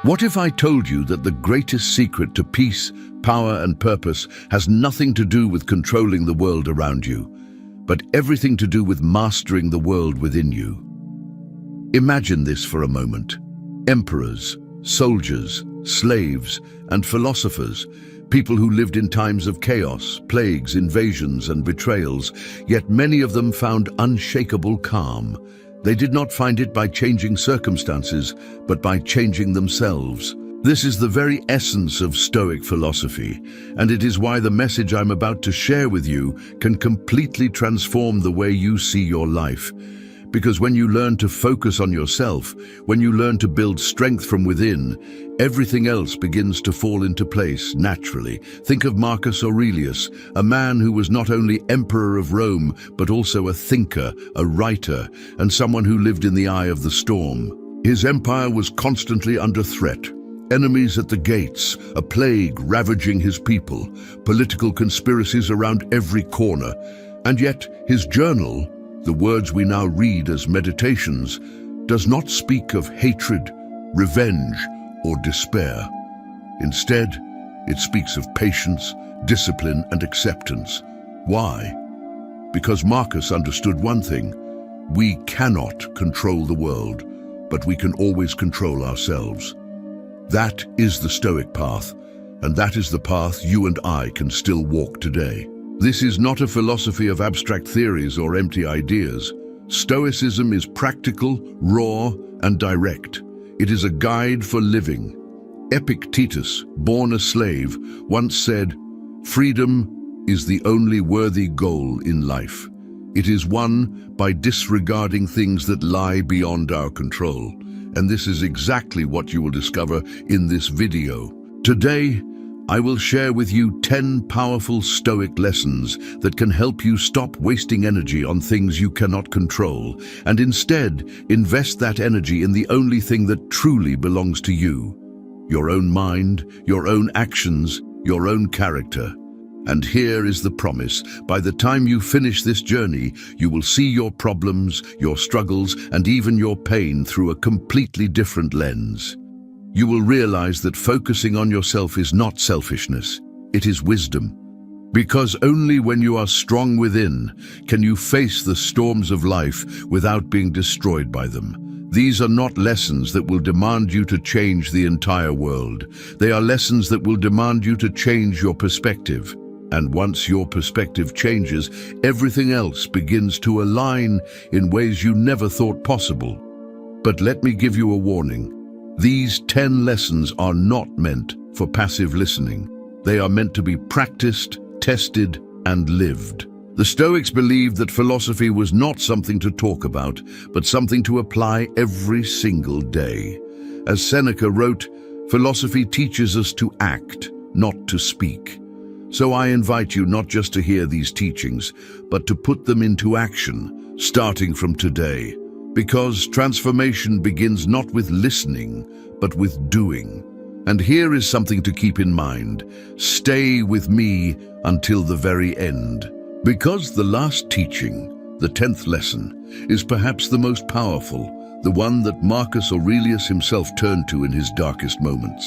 What if I told you that the greatest secret to peace, power, and purpose has nothing to do with controlling the world around you, but everything to do with mastering the world within you? Imagine this for a moment. Emperors, soldiers, slaves, and philosophers, people who lived in times of chaos, plagues, invasions, and betrayals, yet many of them found unshakable calm. They did not find it by changing circumstances, but by changing themselves. This is the very essence of Stoic philosophy, and it is why the message I'm about to share with you can completely transform the way you see your life. Because when you learn to focus on yourself, when you learn to build strength from within, everything else begins to fall into place naturally. Think of Marcus Aurelius, a man who was not only emperor of Rome, but also a thinker, a writer, and someone who lived in the eye of the storm. His empire was constantly under threat. Enemies at the gates, a plague ravaging his people, political conspiracies around every corner. And yet his journal, the words we now read as meditations, does not speak of hatred, revenge, or despair. Instead, it speaks of patience, discipline, and acceptance. Why? Because Marcus understood one thing: we cannot control the world, but we can always control ourselves. That is the Stoic path, and that is the path you and I can still walk today. This is not a philosophy of abstract theories or empty ideas. Stoicism is practical, raw, and direct. It is a guide for living. Epictetus, born a slave, once said, "Freedom is the only worthy goal in life. It is won by disregarding things that lie beyond our control." And this is exactly what you will discover in this video. Today, I will share with you 10 powerful Stoic lessons that can help you stop wasting energy on things you cannot control, and instead invest that energy in the only thing that truly belongs to you: your own mind, your own actions, your own character. And here is the promise: by the time you finish this journey, you will see your problems, your struggles, and even your pain through a completely different lens. You will realize that focusing on yourself is not selfishness, it is wisdom. Because only when you are strong within can you face the storms of life without being destroyed by them. These are not lessons that will demand you to change the entire world. They are lessons that will demand you to change your perspective. And once your perspective changes, everything else begins to align in ways you never thought possible. But let me give you a warning. These 10 lessons are not meant for passive listening. They are meant to be practiced, tested, and lived. The Stoics believed that philosophy was not something to talk about, but something to apply every single day. As Seneca wrote, philosophy teaches us to act, not to speak. So I invite you not just to hear these teachings, but to put them into action, starting from today. Because transformation begins not with listening, but with doing. And here is something to keep in mind. Stay with me until the very end. Because the last teaching, the 10th lesson, is perhaps the most powerful, the one that Marcus Aurelius himself turned to in his darkest moments.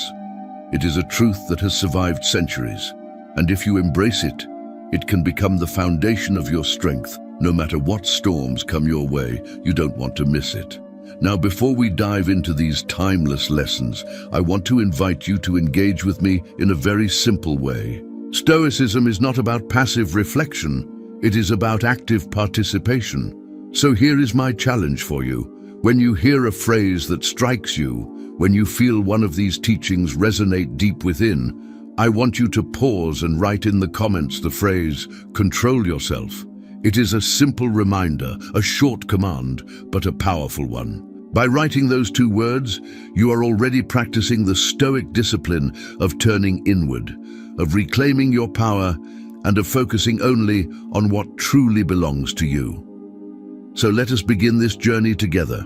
It is a truth that has survived centuries. And if you embrace it, it can become the foundation of your strength. No matter what storms come your way, you don't want to miss it. Now, before we dive into these timeless lessons, I want to invite you to engage with me in a very simple way. Stoicism is not about passive reflection, it is about active participation. So here is my challenge for you. When you hear a phrase that strikes you, when you feel one of these teachings resonate deep within, I want you to pause and write in the comments the phrase, "Control yourself." It is a simple reminder, a short command, but a powerful one. By writing those 2 words, you are already practicing the Stoic discipline of turning inward, of reclaiming your power, and of focusing only on what truly belongs to you. So let us begin this journey together.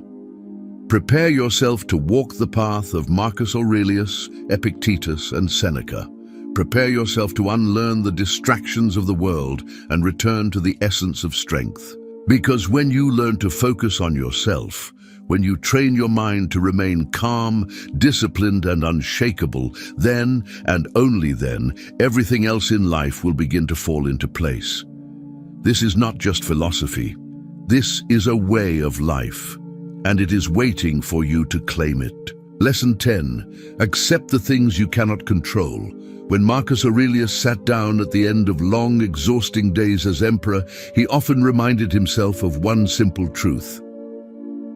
Prepare yourself to walk the path of Marcus Aurelius, Epictetus, and Seneca. Prepare yourself to unlearn the distractions of the world and return to the essence of strength. Because when you learn to focus on yourself, When you train your mind to remain calm, disciplined, and unshakable, then, and only then, everything else in life will begin to fall into place. This is not just philosophy. This is a way of life, and it is waiting for you to claim it. Lesson 10. Accept the things you cannot control. When Marcus Aurelius sat down at the end of long, exhausting days as emperor, he often reminded himself of one simple truth.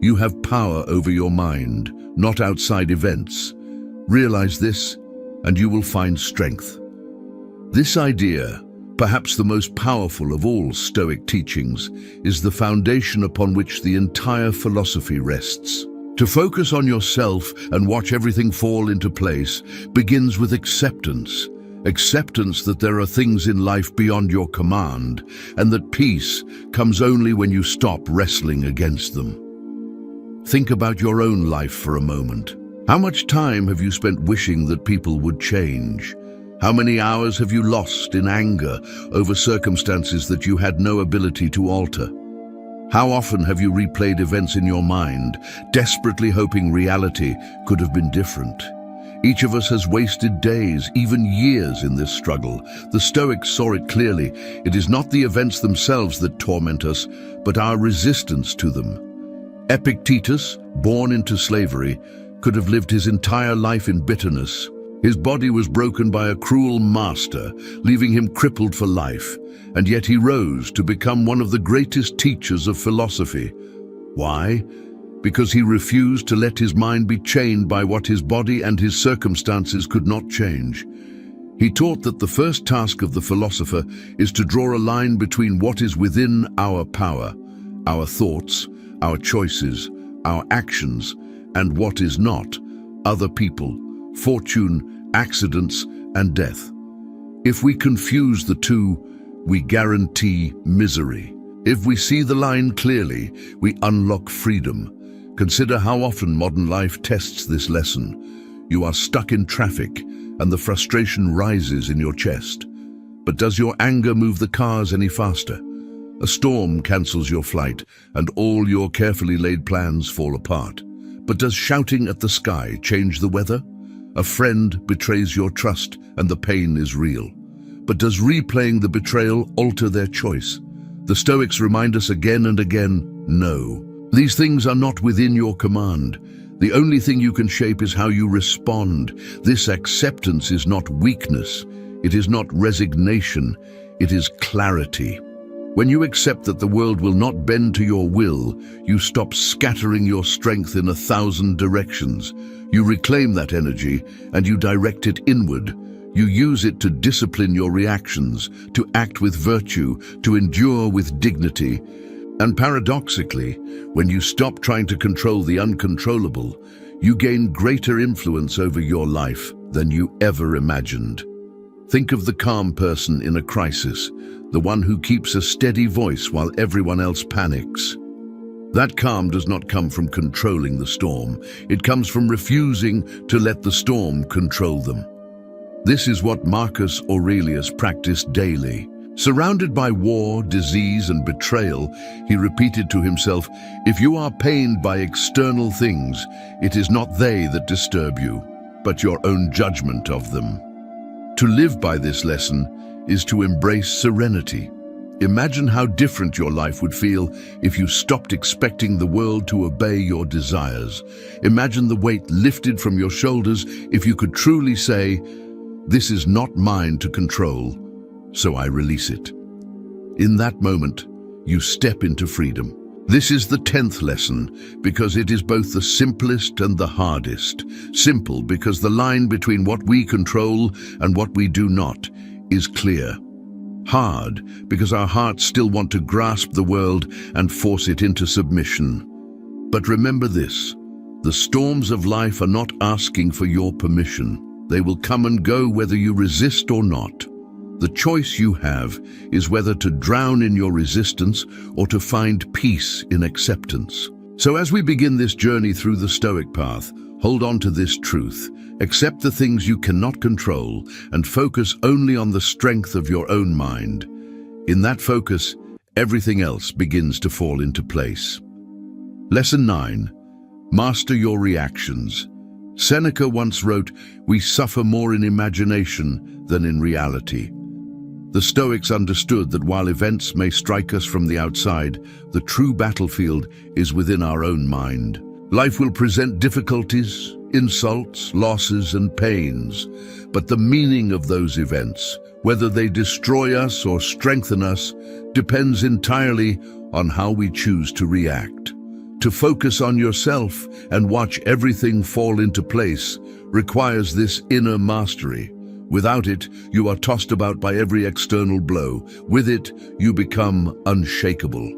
You have power over your mind, not outside events. Realize this, and you will find strength. This idea, perhaps the most powerful of all Stoic teachings, is the foundation upon which the entire philosophy rests. To focus on yourself and watch everything fall into place begins with acceptance. Acceptance that there are things in life beyond your command, and that peace comes only when you stop wrestling against them. Think about your own life for a moment. How much time have you spent wishing that people would change? How many hours have you lost in anger over circumstances that you had no ability to alter? How often have you replayed events in your mind, desperately hoping reality could have been different? Each of us has wasted days, even years, in this struggle. The Stoics saw it clearly. It is not the events themselves that torment us, but our resistance to them. Epictetus, born into slavery, could have lived his entire life in bitterness. His body was broken by a cruel master, leaving him crippled for life, and yet he rose to become one of the greatest teachers of philosophy. Why? Because he refused to let his mind be chained by what his body and his circumstances could not change. He taught that the first task of the philosopher is to draw a line between what is within our power, our thoughts, our choices, our actions, and what is not, other people, fortune, accidents, and death. If we confuse the two, we guarantee misery. If we see the line clearly, we unlock freedom. Consider how often modern life tests this lesson. You are stuck in traffic, and the frustration rises in your chest. But does your anger move the cars any faster? A storm cancels your flight, and all your carefully laid plans fall apart. But does shouting at the sky change the weather? A friend betrays your trust, and the pain is real. But does replaying the betrayal alter their choice? The Stoics remind us again and again, no. These things are not within your command. The only thing you can shape is how you respond. This acceptance is not weakness. It is not resignation. It is clarity. When you accept that the world will not bend to your will, you stop scattering your strength in 1,000 directions. You reclaim that energy and you direct it inward. You use it to discipline your reactions, to act with virtue, to endure with dignity. And paradoxically, when you stop trying to control the uncontrollable, you gain greater influence over your life than you ever imagined. Think of the calm person in a crisis, the one who keeps a steady voice while everyone else panics. That calm does not come from controlling the storm. It comes from refusing to let the storm control them. This is what Marcus Aurelius practiced daily. Surrounded by war, disease, and betrayal, he repeated to himself, "If you are pained by external things, it is not they that disturb you, but your own judgment of them." To live by this lesson is to embrace serenity. Imagine how different your life would feel if you stopped expecting the world to obey your desires. Imagine the weight lifted from your shoulders if you could truly say, "This is not mine to control, so I release it." In that moment, you step into freedom. This is the 10th lesson because it is both the simplest and the hardest. Simple because the line between what we control and what we do not is clear. Hard because our hearts still want to grasp the world and force it into submission. But remember this, the storms of life are not asking for your permission. They will come and go whether you resist or not. The choice you have is whether to drown in your resistance or to find peace in acceptance. So as we begin this journey through the Stoic path, hold on to this truth. Accept the things you cannot control and focus only on the strength of your own mind. In that focus, everything else begins to fall into place. Lesson 9. Master your reactions. Seneca once wrote, "We suffer more in imagination than in reality." The Stoics understood that while events may strike us from the outside, the true battlefield is within our own mind. Life will present difficulties, insults, losses, and pains, but the meaning of those events, whether they destroy us or strengthen us, depends entirely on how we choose to react. To focus on yourself and watch everything fall into place requires this inner mastery. Without it, you are tossed about by every external blow. With it, you become unshakable.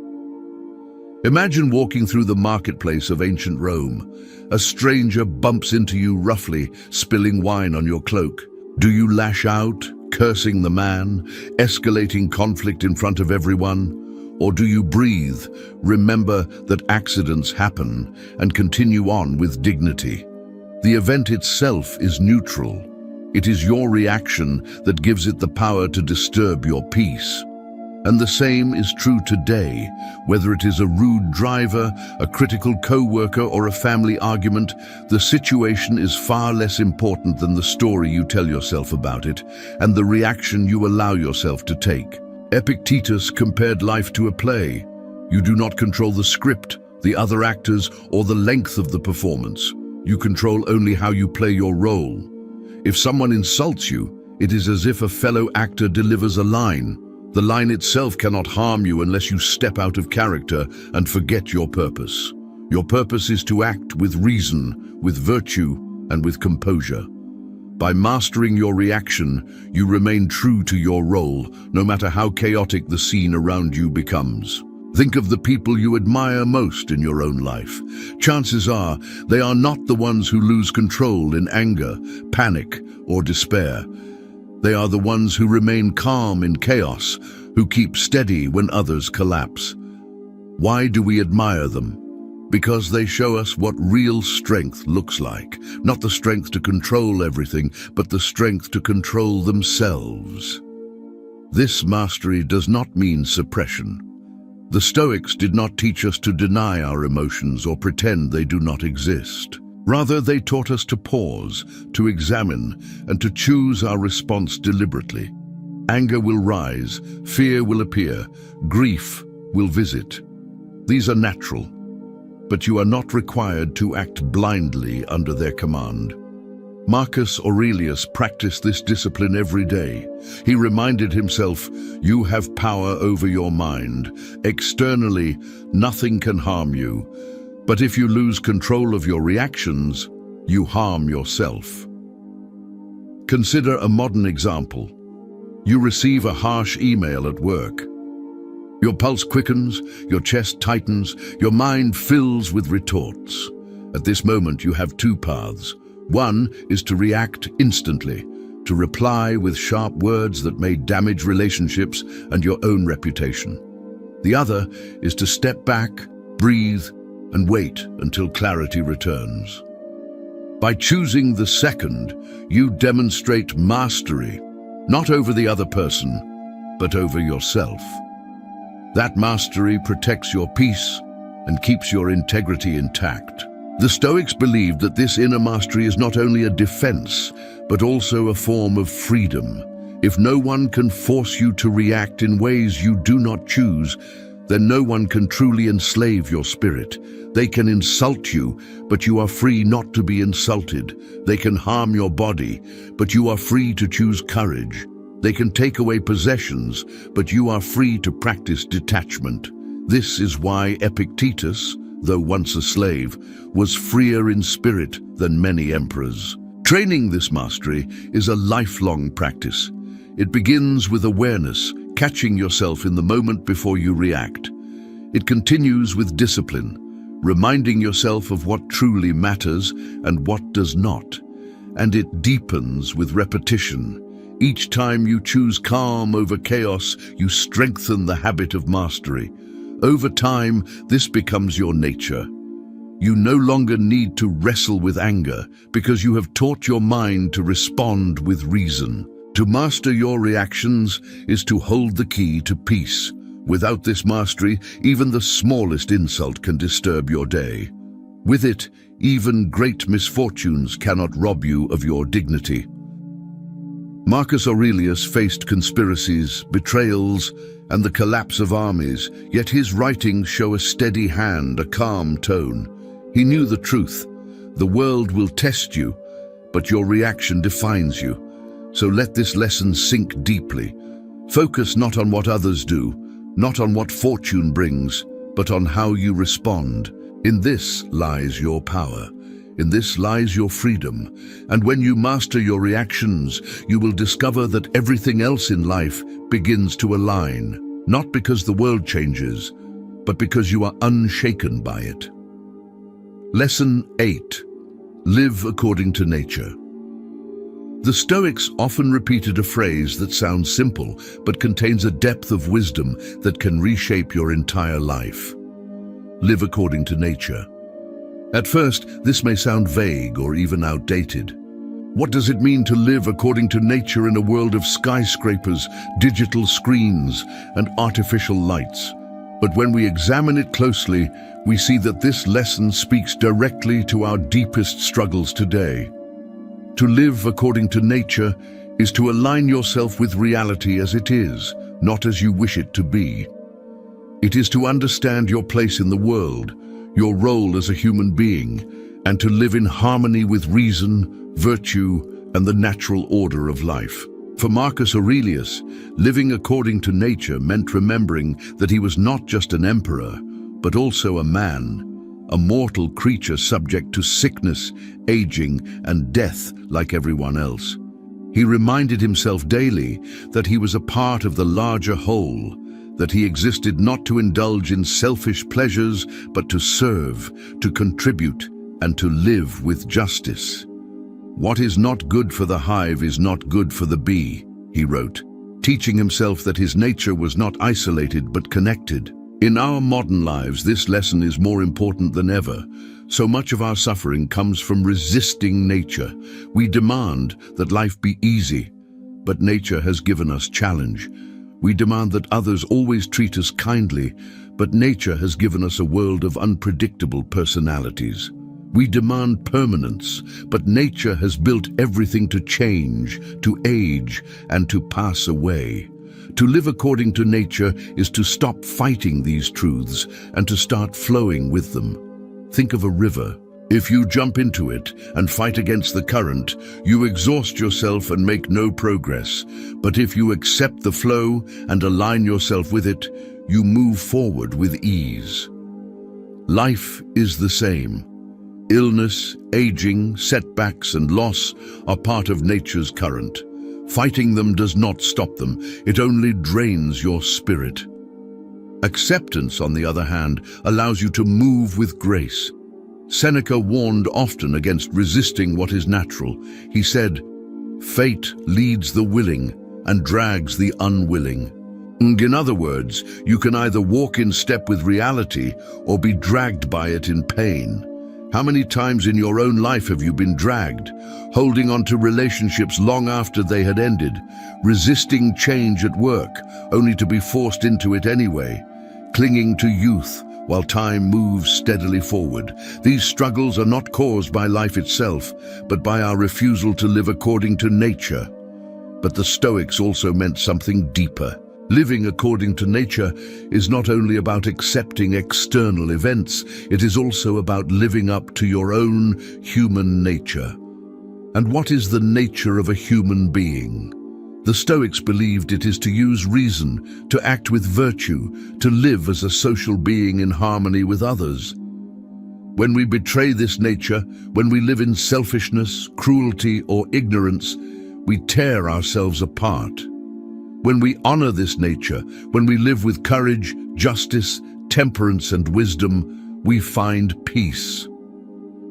Imagine walking through the marketplace of ancient Rome. A stranger bumps into you roughly, spilling wine on your cloak. Do you lash out, cursing the man, escalating conflict in front of everyone? Or do you breathe, remember that accidents happen, and continue on with dignity? The event itself is neutral. It is your reaction that gives it the power to disturb your peace. And the same is true today, whether it is a rude driver, a critical co-worker, or a family argument. The situation is far less important than the story you tell yourself about it, and the reaction you allow yourself to take. Epictetus compared life to a play. You do not control the script, the other actors, or the length of the performance. You control only how you play your role. If someone insults you, it is as if a fellow actor delivers a line. The line itself cannot harm you unless you step out of character and forget your purpose. Your purpose is to act with reason, with virtue, and with composure. By mastering your reaction, you remain true to your role, no matter how chaotic the scene around you becomes. Think of the people you admire most in your own life. Chances are they are not the ones who lose control in anger, panic, or despair. They are the ones who remain calm in chaos, who keep steady when others collapse. Why do we admire them? Because they show us what real strength looks like. Not the strength to control everything, but the strength to control themselves. This mastery does not mean suppression. The Stoics did not teach us to deny our emotions or pretend they do not exist. Rather, they taught us to pause, to examine, and to choose our response deliberately. Anger will rise, fear will appear, grief will visit. These are natural, but you are not required to act blindly under their command. Marcus Aurelius practiced this discipline every day. He reminded himself, "You have power over your mind. Externally, nothing can harm you. But if you lose control of your reactions, you harm yourself." Consider a modern example. You receive a harsh email at work. Your pulse quickens, your chest tightens, your mind fills with retorts. At this moment, you have two paths. One is to react instantly, to reply with sharp words that may damage relationships and your own reputation. The other is to step back, breathe, and wait until clarity returns. By choosing the second, you demonstrate mastery, not over the other person, but over yourself. That mastery protects your peace and keeps your integrity intact. The Stoics believed that this inner mastery is not only a defense, but also a form of freedom. If no one can force you to react in ways you do not choose, then no one can truly enslave your spirit. They can insult you, but you are free not to be insulted. They can harm your body, but you are free to choose courage. They can take away possessions, but you are free to practice detachment. This is why Epictetus, though once a slave, was freer in spirit than many emperors. Training this mastery is a lifelong practice. It begins with awareness, catching yourself in the moment before you react. It continues with discipline, reminding yourself of what truly matters and what does not. And it deepens with repetition. Each time you choose calm over chaos, you strengthen the habit of mastery. Over time, this becomes your nature. You no longer need to wrestle with anger because you have taught your mind to respond with reason. To master your reactions is to hold the key to peace. Without this mastery, even the smallest insult can disturb your day. With it, even great misfortunes cannot rob you of your dignity. Marcus Aurelius faced conspiracies, betrayals, and the collapse of armies, yet his writings show a steady hand, a calm tone. He knew the truth. The world will test you, but your reaction defines you. So let this lesson sink deeply. Focus not on what others do, not on what fortune brings, but on how you respond. In this lies your power. In this lies your freedom. And when you master your reactions, you will discover that everything else in life begins to align, not because the world changes, but because you are unshaken by it. Lesson 8. Live according to nature. The Stoics often repeated a phrase that sounds simple, but contains a depth of wisdom that can reshape your entire life. Live according to nature. At first, this may sound vague or even outdated. What does it mean to live according to nature in a world of skyscrapers, digital screens, and artificial lights? But when we examine it closely, we see that this lesson speaks directly to our deepest struggles today. To live according to nature is to align yourself with reality as it is, not as you wish it to be. It is to understand your place in the world, your role as a human being, and to live in harmony with reason, virtue, and the natural order of life. For Marcus Aurelius, living according to nature meant remembering that he was not just an emperor, but also a man, a mortal creature subject to sickness, aging, and death like everyone else. He reminded himself daily that he was a part of the larger whole, that he existed not to indulge in selfish pleasures, but to serve, to contribute, and to live with justice. "What is not good for the hive is not good for the bee," he wrote, teaching himself that his nature was not isolated but connected. In our modern lives, this lesson is more important than ever. So much of our suffering comes from resisting nature. We demand that life be easy, but nature has given us challenge. We demand that others always treat us kindly, but nature has given us a world of unpredictable personalities. We demand permanence, but nature has built everything to change, to age, and to pass away. To live according to nature is to stop fighting these truths and to start flowing with them. Think of a river. If you jump into it and fight against the current, you exhaust yourself and make no progress. But if you accept the flow and align yourself with it, you move forward with ease. Life is the same. Illness, aging, setbacks, and loss are part of nature's current. Fighting them does not stop them, it only drains your spirit. Acceptance, on the other hand, allows you to move with grace. Seneca warned often against resisting what is natural. He said, "Fate leads the willing and drags the unwilling." In other words, you can either walk in step with reality or be dragged by it in pain. How many times in your own life have you been dragged, holding on to relationships long after they had ended, resisting change at work, only to be forced into it anyway, clinging to youth while time moves steadily forward? These struggles are not caused by life itself, but by our refusal to live according to nature. But the Stoics also meant something deeper. Living according to nature is not only about accepting external events, it is also about living up to your own human nature. And what is the nature of a human being? The Stoics believed it is to use reason, to act with virtue, to live as a social being in harmony with others. When we betray this nature, when we live in selfishness, cruelty, or ignorance, we tear ourselves apart. When we honor this nature, when we live with courage, justice, temperance, and wisdom, we find peace.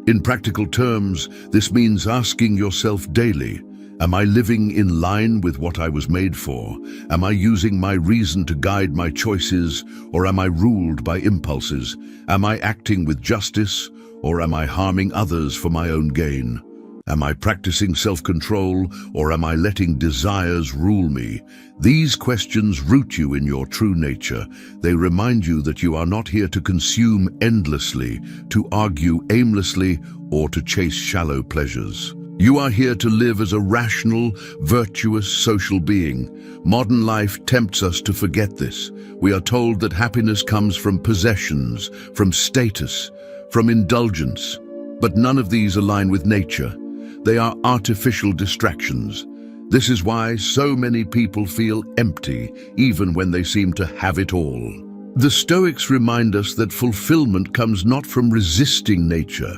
In practical terms, this means asking yourself daily, am I living in line with what I was made for? Am I using my reason to guide my choices, or am I ruled by impulses? Am I acting with justice, or am I harming others for my own gain? Am I practicing self-control, or am I letting desires rule me? These questions root you in your true nature. They remind you that you are not here to consume endlessly, to argue aimlessly, or to chase shallow pleasures. You are here to live as a rational, virtuous social being. Modern life tempts us to forget this. We are told that happiness comes from possessions, from status, from indulgence. But none of these align with nature. They are artificial distractions. This is why so many people feel empty, even when they seem to have it all. The Stoics remind us that fulfillment comes not from resisting nature,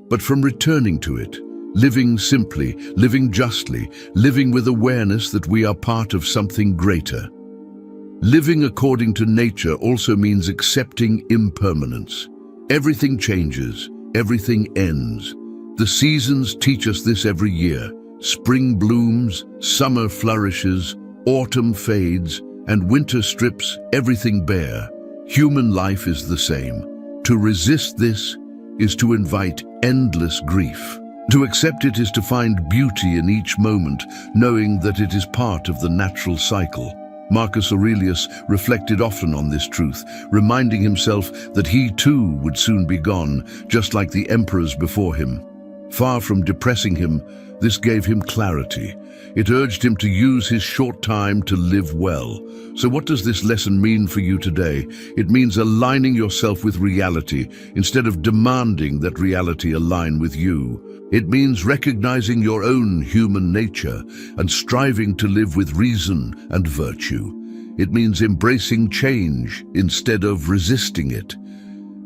but from returning to it, living simply, living justly, living with awareness that we are part of something greater. Living according to nature also means accepting impermanence. Everything changes, everything ends. The seasons teach us this every year. Spring blooms, summer flourishes, autumn fades, and winter strips everything bare. Human life is the same. To resist this is to invite endless grief. To accept it is to find beauty in each moment, knowing that it is part of the natural cycle. Marcus Aurelius reflected often on this truth, reminding himself that he too would soon be gone, just like the emperors before him. Far from depressing him, this gave him clarity. It urged him to use his short time to live well. So what does this lesson mean for you today? It means aligning yourself with reality instead of demanding that reality align with you. It means recognizing your own human nature and striving to live with reason and virtue. It means embracing change instead of resisting it.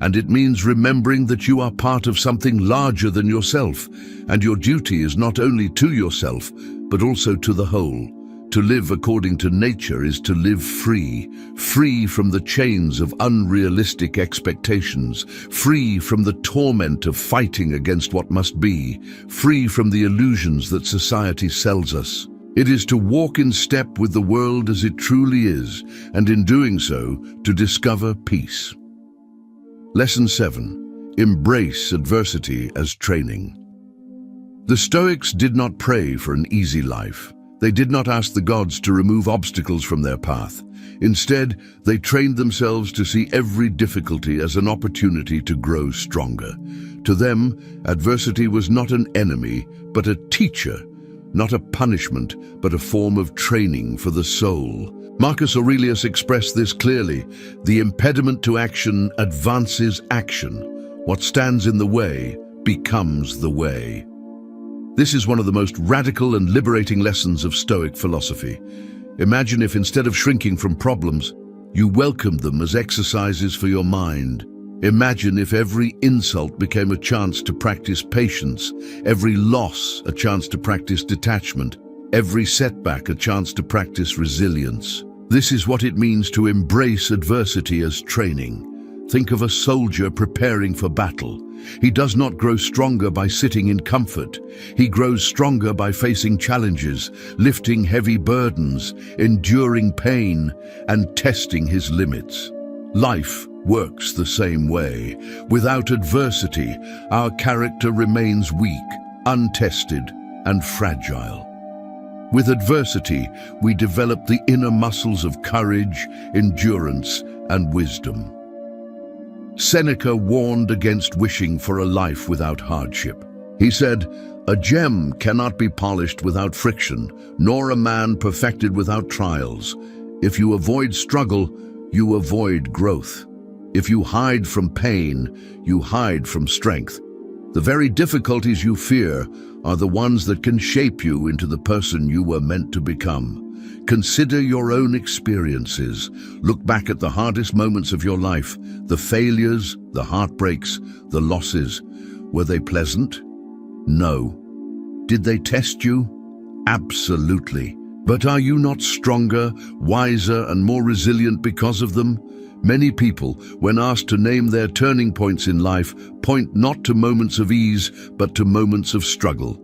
And it means remembering that you are part of something larger than yourself, and your duty is not only to yourself, but also to the whole. To live according to nature is to live free, free from the chains of unrealistic expectations, free from the torment of fighting against what must be, free from the illusions that society sells us. It is to walk in step with the world as it truly is, and in doing so, to discover peace. Lesson 7. Embrace adversity as training. The Stoics did not pray for an easy life. They did not ask the gods to remove obstacles from their path. Instead, they trained themselves to see every difficulty as an opportunity to grow stronger. To them, adversity was not an enemy, but a teacher, not a punishment, but a form of training for the soul. Marcus Aurelius expressed this clearly: the impediment to action advances action. What stands in the way becomes the way. This is one of the most radical and liberating lessons of Stoic philosophy. Imagine if instead of shrinking from problems, you welcomed them as exercises for your mind. Imagine if every insult became a chance to practice patience, every loss a chance to practice detachment, every setback a chance to practice resilience. This is what it means to embrace adversity as training. Think of a soldier preparing for battle. He does not grow stronger by sitting in comfort. He grows stronger by facing challenges, lifting heavy burdens, enduring pain, and testing his limits. Life works the same way. Without adversity, our character remains weak, untested, and fragile. With adversity, we develop the inner muscles of courage, endurance, and wisdom. Seneca warned against wishing for a life without hardship. He said, "A gem cannot be polished without friction, nor a man perfected without trials. If you avoid struggle, you avoid growth. If you hide from pain, you hide from strength. The very difficulties you fear are the ones that can shape you into the person you were meant to become." Consider your own experiences. Look back at the hardest moments of your life, the failures, the heartbreaks, the losses. Were they pleasant? No. Did they test you? Absolutely. But are you not stronger, wiser, and more resilient because of them? Many people, when asked to name their turning points in life, point not to moments of ease, but to moments of struggle.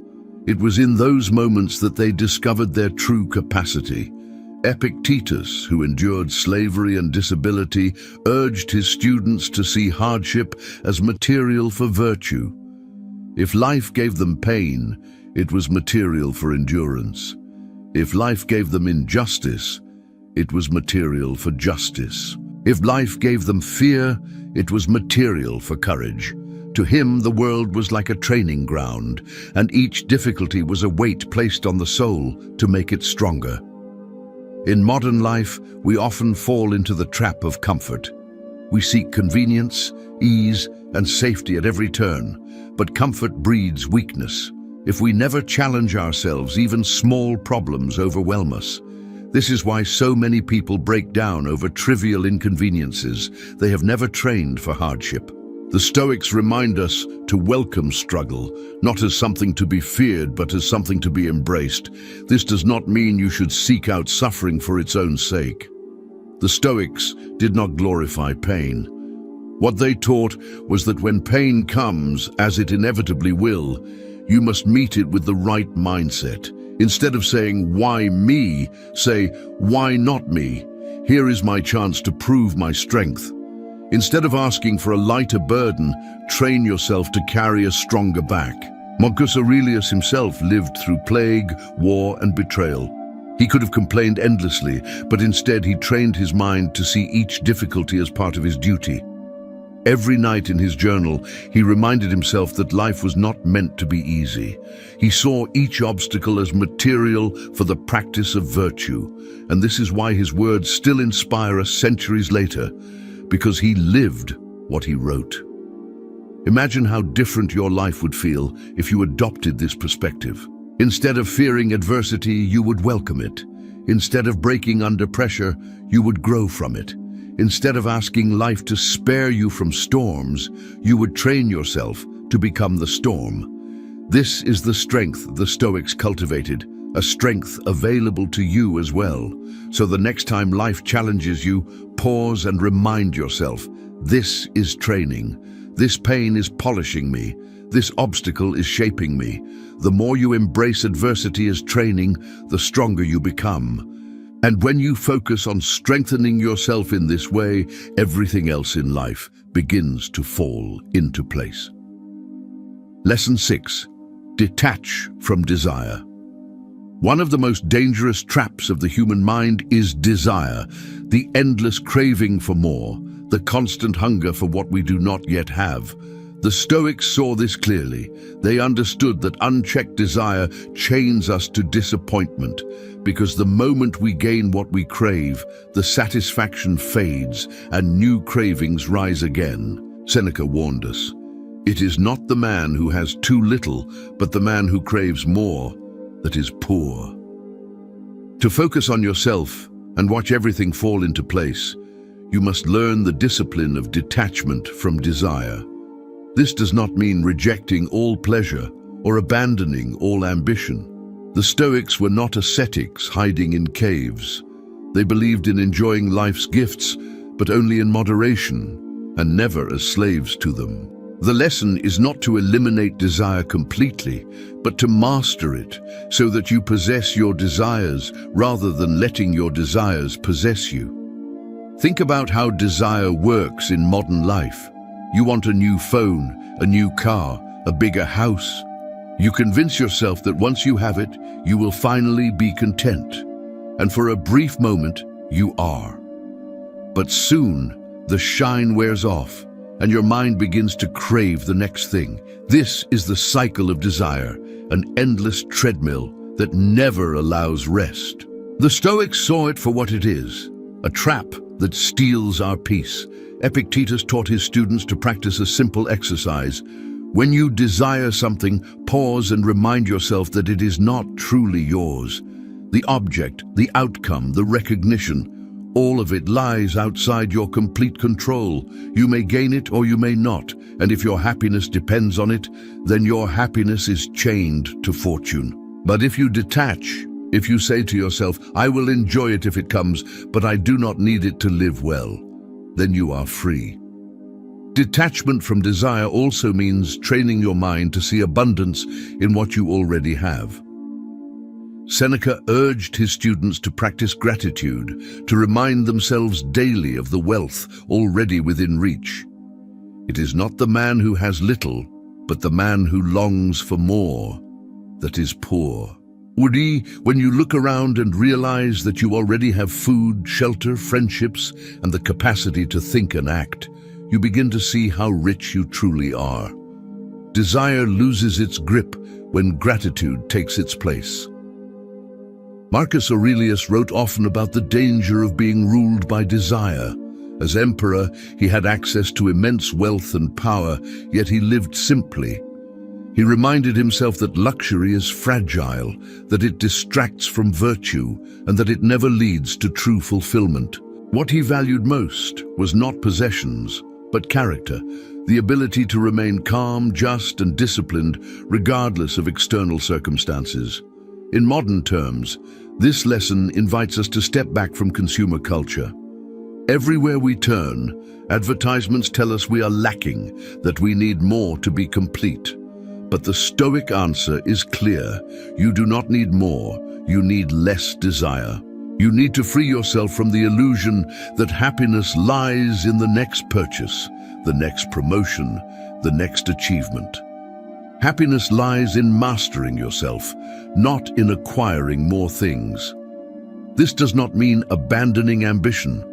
It was in those moments that they discovered their true capacity. Epictetus, who endured slavery and disability, urged his students to see hardship as material for virtue. If life gave them pain, it was material for endurance. If life gave them injustice, it was material for justice. If life gave them fear, it was material for courage. To him, the world was like a training ground, and each difficulty was a weight placed on the soul to make it stronger. In modern life, we often fall into the trap of comfort. We seek convenience, ease, and safety at every turn, but comfort breeds weakness. If we never challenge ourselves, even small problems overwhelm us. This is why so many people break down over trivial inconveniences. They have never trained for hardship. The Stoics remind us to welcome struggle, not as something to be feared, but as something to be embraced. This does not mean you should seek out suffering for its own sake. The Stoics did not glorify pain. What they taught was that when pain comes, as it inevitably will, you must meet it with the right mindset. Instead of saying, "Why me?" say, "Why not me? Here is my chance to prove my strength." Instead of asking for a lighter burden, train yourself to carry a stronger back. Marcus Aurelius himself lived through plague, war, and betrayal. He could have complained endlessly, but instead he trained his mind to see each difficulty as part of his duty. Every night in his journal, he reminded himself that life was not meant to be easy. He saw each obstacle as material for the practice of virtue, and this is why his words still inspire us centuries later, because he lived what he wrote. Imagine how different your life would feel if you adopted this perspective. Instead of fearing adversity, you would welcome it. Instead of breaking under pressure, you would grow from it. Instead of asking life to spare you from storms, you would train yourself to become the storm. This is the strength the Stoics cultivated, a strength available to you as well. So the next time life challenges you, pause and remind yourself, this is training. This pain is polishing me. This obstacle is shaping me. The more you embrace adversity as training, the stronger you become. And when you focus on strengthening yourself in this way, everything else in life begins to fall into place. Lesson 6. Detach from desire. One of the most dangerous traps of the human mind is desire, the endless craving for more, the constant hunger for what we do not yet have. The Stoics saw this clearly. They understood that unchecked desire chains us to disappointment, because the moment we gain what we crave, the satisfaction fades and new cravings rise again. Seneca warned us, "It is not the man who has too little, but the man who craves more, that is poor." To focus on yourself and watch everything fall into place, you must learn the discipline of detachment from desire. This does not mean rejecting all pleasure or abandoning all ambition. The Stoics were not ascetics hiding in caves. They believed in enjoying life's gifts, but only in moderation, and never as slaves to them. The lesson is not to eliminate desire completely, but to master it, so that you possess your desires rather than letting your desires possess you. Think about how desire works in modern life. You want a new phone, a new car, a bigger house. You convince yourself that once you have it, you will finally be content. And for a brief moment, you are. But soon, the shine wears off, and your mind begins to crave the next thing. This is the cycle of desire, an endless treadmill that never allows rest. The Stoics saw it for what it is, a trap that steals our peace. Epictetus taught his students to practice a simple exercise. When you desire something, pause and remind yourself that it is not truly yours. The object, the outcome, the recognition, all of it lies outside your complete control. You may gain it or you may not, and if your happiness depends on it, then your happiness is chained to fortune. But if you detach, if you say to yourself, "I will enjoy it if it comes, but I do not need it to live well," then you are free. Detachment from desire also means training your mind to see abundance in what you already have. Seneca urged his students to practice gratitude, to remind themselves daily of the wealth already within reach. It is not the man who has little, but the man who longs for more. that is poor. When you look around and realize that you already have food, shelter, friendships, and the capacity to think and act, you begin to see how rich you truly are. Desire loses its grip when gratitude takes its place. Marcus Aurelius wrote often about the danger of being ruled by desire. As emperor, he had access to immense wealth and power, yet he lived simply. He reminded himself that luxury is fragile, that it distracts from virtue, and that it never leads to true fulfillment. What he valued most was not possessions, but character, the ability to remain calm, just, and disciplined regardless of external circumstances. In modern terms, this lesson invites us to step back from consumer culture. Everywhere we turn, advertisements tell us we are lacking, that we need more to be complete. But the Stoic answer is clear. You do not need more, you need less desire. You need to free yourself from the illusion that happiness lies in the next purchase, the next promotion, the next achievement. Happiness lies in mastering yourself, not in acquiring more things. This does not mean abandoning ambition.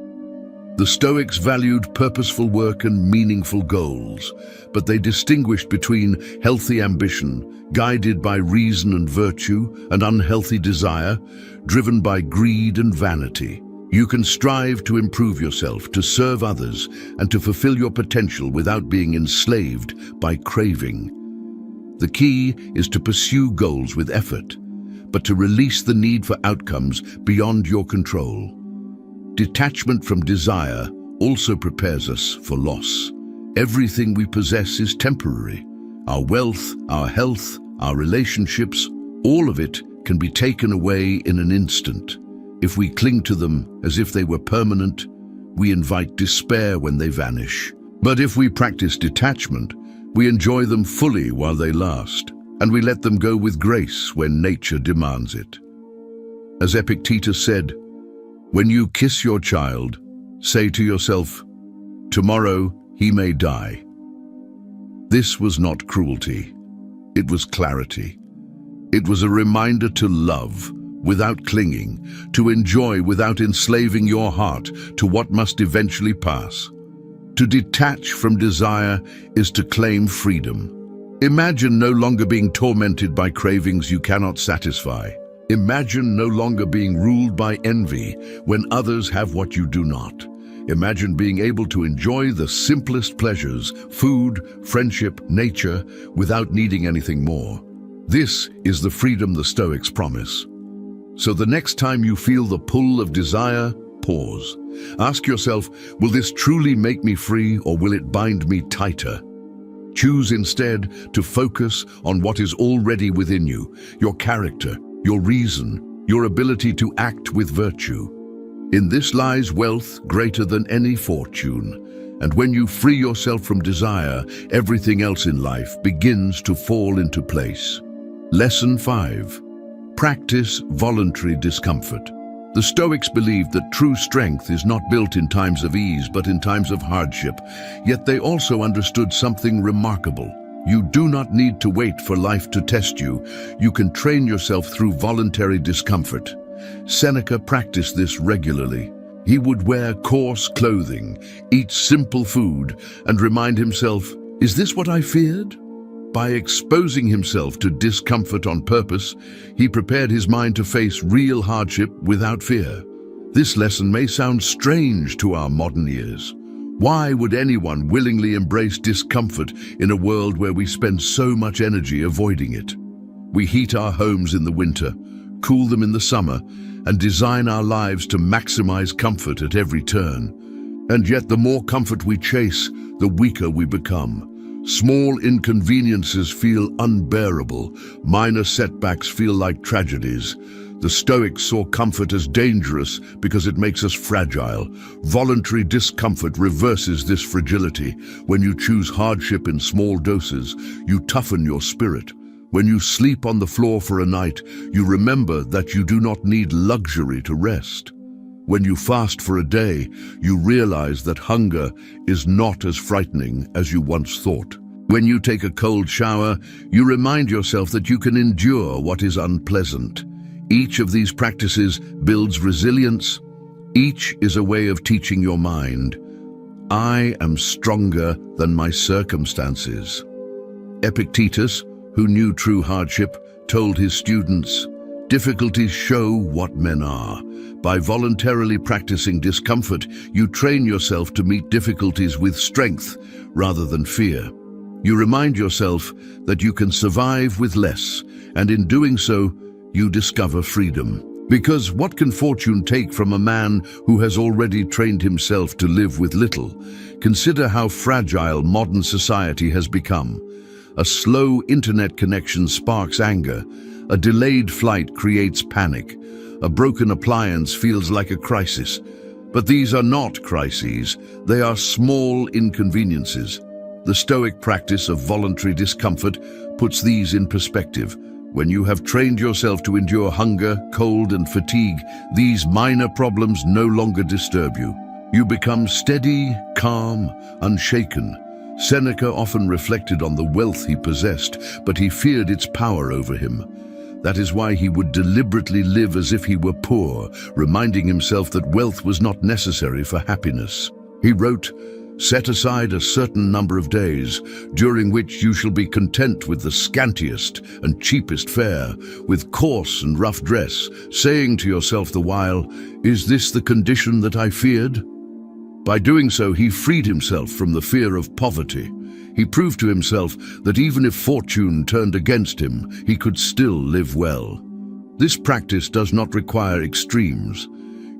The Stoics valued purposeful work and meaningful goals, but they distinguished between healthy ambition, guided by reason and virtue, and unhealthy desire, driven by greed and vanity. You can strive to improve yourself, to serve others, and to fulfill your potential without being enslaved by craving. The key is to pursue goals with effort, but to release the need for outcomes beyond your control. Detachment from desire also prepares us for loss. Everything we possess is temporary. Our wealth, our health, our relationships, all of it can be taken away in an instant. If we cling to them as if they were permanent, we invite despair when they vanish. But if we practice detachment, we enjoy them fully while they last, and we let them go with grace when nature demands it. As Epictetus said, "When you kiss your child, say to yourself, 'Tomorrow he may die.'" This was not cruelty. It was clarity. It was a reminder to love without clinging, to enjoy without enslaving your heart to what must eventually pass. To detach from desire is to claim freedom. Imagine no longer being tormented by cravings you cannot satisfy. Imagine no longer being ruled by envy when others have what you do not. Imagine being able to enjoy the simplest pleasures, food, friendship, nature, without needing anything more. This is the freedom the Stoics promise. So the next time you feel the pull of desire, pause. Ask yourself, will this truly make me free or will it bind me tighter? Choose instead to focus on what is already within you, your character, your reason, your ability to act with virtue. In this lies wealth greater than any fortune. And when you free yourself from desire, everything else in life begins to fall into place. Lesson 5. Practice voluntary discomfort. The Stoics believed that true strength is not built in times of ease, but in times of hardship. Yet they also understood something remarkable. You do not need to wait for life to test you. You can train yourself through voluntary discomfort. Seneca practiced this regularly. He would wear coarse clothing, eat simple food, and remind himself, "Is this what I feared?" By exposing himself to discomfort on purpose, he prepared his mind to face real hardship without fear. This lesson may sound strange to our modern ears. Why would anyone willingly embrace discomfort in a world where we spend so much energy avoiding it? We heat our homes in the winter, cool them in the summer, and design our lives to maximize comfort at every turn. And yet the more comfort we chase, the weaker we become. Small inconveniences feel unbearable. Minor setbacks feel like tragedies. The Stoics saw comfort as dangerous because it makes us fragile. Voluntary discomfort reverses this fragility. When you choose hardship in small doses, you toughen your spirit. When you sleep on the floor for a night, you remember that you do not need luxury to rest. When you fast for a day, you realize that hunger is not as frightening as you once thought. When you take a cold shower, you remind yourself that you can endure what is unpleasant. Each of these practices builds resilience. Each is a way of teaching your mind, I am stronger than my circumstances. Epictetus, who knew true hardship, told his students, difficulties show what men are. By voluntarily practicing discomfort, you train yourself to meet difficulties with strength rather than fear. You remind yourself that you can survive with less, and in doing so, you discover freedom. Because what can fortune take from a man who has already trained himself to live with little? Consider how fragile modern society has become. A slow internet connection sparks anger. A delayed flight creates panic. A broken appliance feels like a crisis. But these are not crises. They are small inconveniences. The Stoic practice of voluntary discomfort puts these in perspective. When you have trained yourself to endure hunger, cold, and fatigue, these minor problems no longer disturb you. You become steady, calm, unshaken. Seneca often reflected on the wealth he possessed, but he feared its power over him. That is why he would deliberately live as if he were poor, reminding himself that wealth was not necessary for happiness. He wrote, "Set aside a certain number of days, during which you shall be content with the scantiest and cheapest fare, with coarse and rough dress, saying to yourself the while, 'Is this the condition that I feared?'" By doing so, he freed himself from the fear of poverty. He proved to himself that even if fortune turned against him, he could still live well. This practice does not require extremes.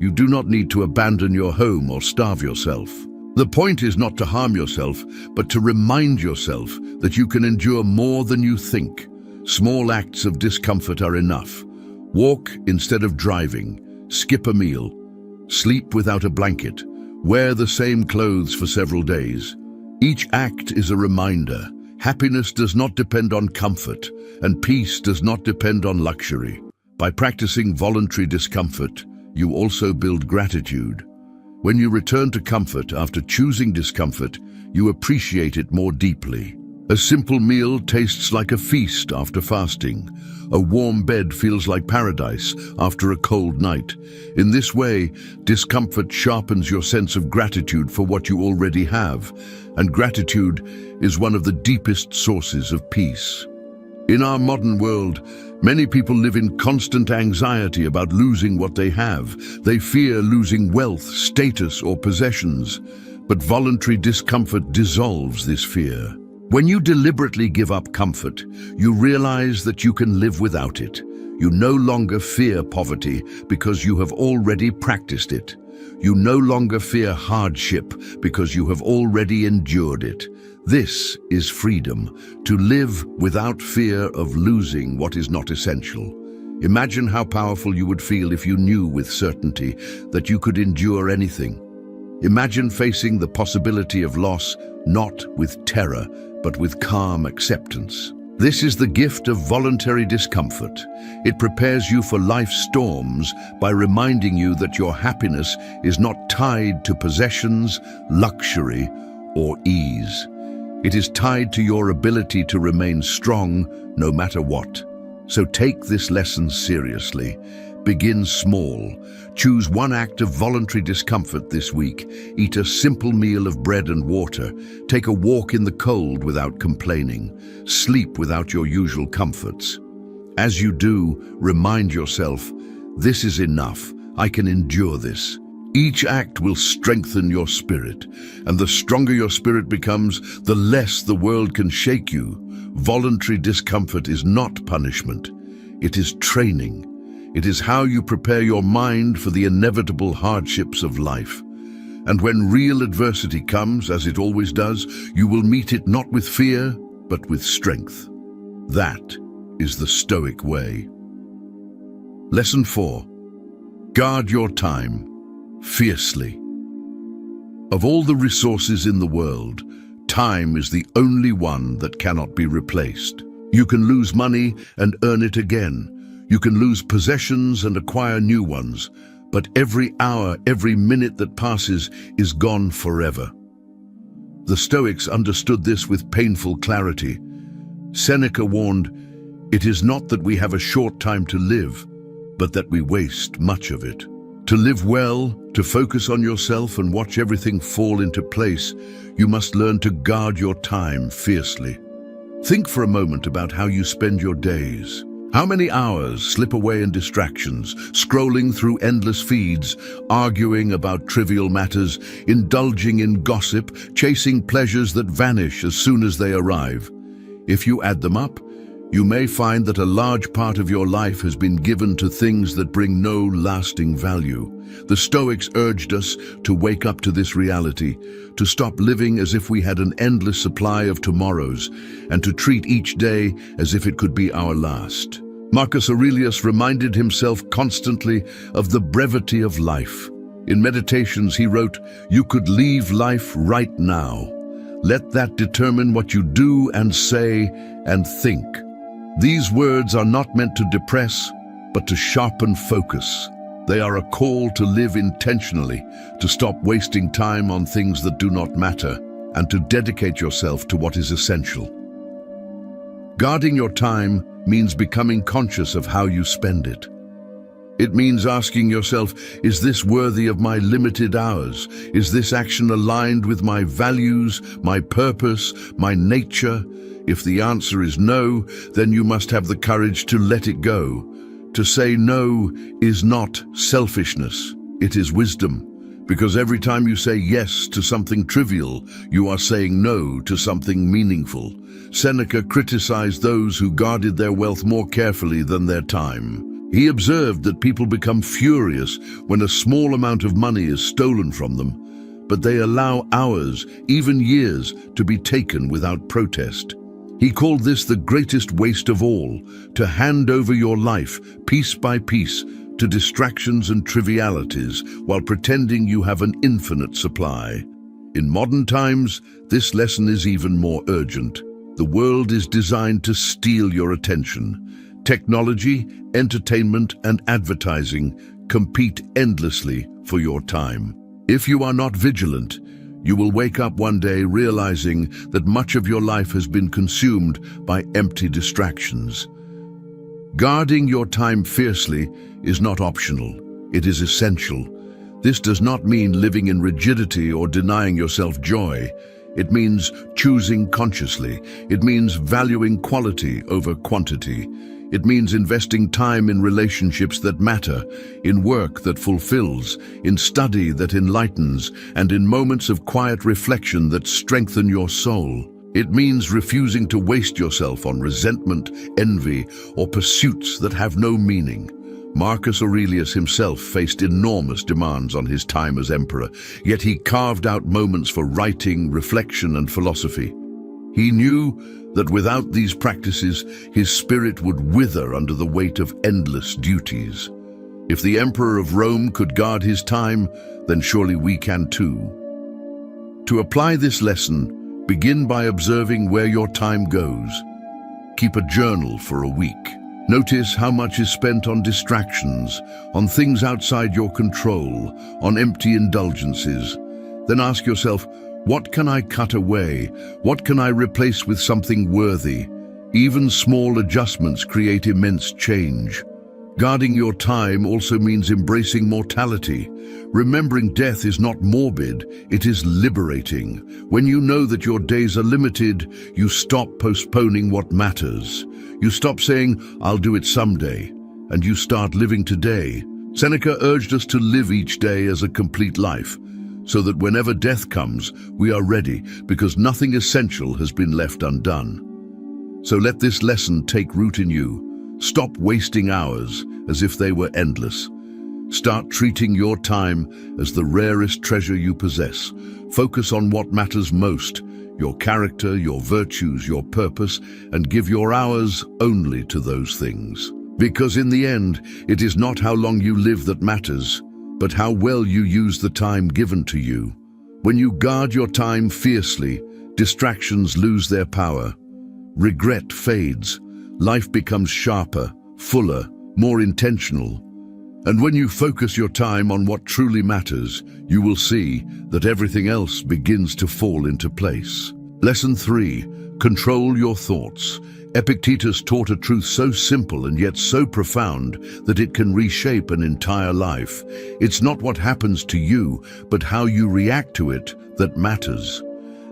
You do not need to abandon your home or starve yourself. The point is not to harm yourself, but to remind yourself that you can endure more than you think. Small acts of discomfort are enough. Walk instead of driving, skip a meal, sleep without a blanket, wear the same clothes for several days. Each act is a reminder. Happiness does not depend on comfort, and peace does not depend on luxury. By practicing voluntary discomfort, you also build gratitude. When you return to comfort after choosing discomfort, you appreciate it more deeply. A simple meal tastes like a feast after fasting. A warm bed feels like paradise after a cold night. In this way, discomfort sharpens your sense of gratitude for what you already have, and gratitude is one of the deepest sources of peace. In our modern world, many people live in constant anxiety about losing what they have. They fear losing wealth, status, or possessions. But voluntary discomfort dissolves this fear. When you deliberately give up comfort, you realize that you can live without it. You no longer fear poverty because you have already practiced it. You no longer fear hardship because you have already endured it. This is freedom, to live without fear of losing what is not essential. Imagine how powerful you would feel if you knew with certainty that you could endure anything. Imagine facing the possibility of loss not with terror, but with calm acceptance. This is the gift of voluntary discomfort. It prepares you for life's storms by reminding you that your happiness is not tied to possessions, luxury, or ease. It is tied to your ability to remain strong no matter what. So take this lesson seriously. Begin small. Choose one act of voluntary discomfort this week. Eat a simple meal of bread and water. Take a walk in the cold without complaining. Sleep without your usual comforts. As you do, remind yourself, this is enough. I can endure this. Each act will strengthen your spirit, and the stronger your spirit becomes, the less the world can shake you. Voluntary discomfort is not punishment. It is training. It is how you prepare your mind for the inevitable hardships of life. And when real adversity comes, as it always does, you will meet it not with fear, but with strength. That is the Stoic way. Lesson 4. Guard your time fiercely. Of all the resources in the world, time is the only one that cannot be replaced. You can lose money and earn it again. You can lose possessions and acquire new ones, but every hour, every minute that passes is gone forever. The Stoics understood this with painful clarity. Seneca warned, "It is not that we have a short time to live, but that we waste much of it." To live well, to focus on yourself and watch everything fall into place, you must learn to guard your time fiercely. Think for a moment about how you spend your days. How many hours slip away in distractions, scrolling through endless feeds, arguing about trivial matters, indulging in gossip, chasing pleasures that vanish as soon as they arrive? If you add them up, you may find that a large part of your life has been given to things that bring no lasting value. The Stoics urged us to wake up to this reality, to stop living as if we had an endless supply of tomorrows, and to treat each day as if it could be our last. Marcus Aurelius reminded himself constantly of the brevity of life. In Meditations, he wrote, "You could leave life right now. Let that determine what you do and say and think." These words are not meant to depress, but to sharpen focus. They are a call to live intentionally, to stop wasting time on things that do not matter, and to dedicate yourself to what is essential. Guarding your time means becoming conscious of how you spend it. It means asking yourself, is this worthy of my limited hours? Is this action aligned with my values, my purpose, my nature? If the answer is no, then you must have the courage to let it go. To say no is not selfishness, it is wisdom. Because every time you say yes to something trivial, you are saying no to something meaningful. Seneca criticized those who guarded their wealth more carefully than their time. He observed that people become furious when a small amount of money is stolen from them, but they allow hours, even years, to be taken without protest. He called this the greatest waste of all, to hand over your life, piece by piece, to distractions and trivialities, while pretending you have an infinite supply. In modern times, this lesson is even more urgent. The world is designed to steal your attention. Technology, entertainment, and advertising compete endlessly for your time. If you are not vigilant, you will wake up one day realizing that much of your life has been consumed by empty distractions. Guarding your time fiercely is not optional, it is essential. This does not mean living in rigidity or denying yourself joy. It means choosing consciously. It means valuing quality over quantity. It means investing time in relationships that matter, in work that fulfills, in study that enlightens, and in moments of quiet reflection that strengthen your soul. It means refusing to waste yourself on resentment, envy, or pursuits that have no meaning. Marcus Aurelius himself faced enormous demands on his time as emperor, yet he carved out moments for writing, reflection, and philosophy. He knew that without these practices, his spirit would wither under the weight of endless duties. If the Emperor of Rome could guard his time, then surely we can too. To apply this lesson, begin by observing where your time goes. Keep a journal for a week. Notice how much is spent on distractions, on things outside your control, on empty indulgences. Then ask yourself, what can I cut away? What can I replace with something worthy? Even small adjustments create immense change. Guarding your time also means embracing mortality. Remembering death is not morbid, it is liberating. When you know that your days are limited, you stop postponing what matters. You stop saying, "I'll do it someday," and you start living today. Seneca urged us to live each day as a complete life, so that whenever death comes, we are ready, because nothing essential has been left undone. So let this lesson take root in you. Stop wasting hours as if they were endless. Start treating your time as the rarest treasure you possess. Focus on what matters most, your character, your virtues, your purpose, and give your hours only to those things. Because in the end, it is not how long you live that matters, but how well you use the time given to you. When you guard your time fiercely, distractions lose their power. Regret fades. Life becomes sharper, fuller, more intentional. And when you focus your time on what truly matters, you will see that everything else begins to fall into place. Lesson 3. Control your thoughts. Epictetus taught a truth so simple and yet so profound that it can reshape an entire life. It's not what happens to you, but how you react to it that matters.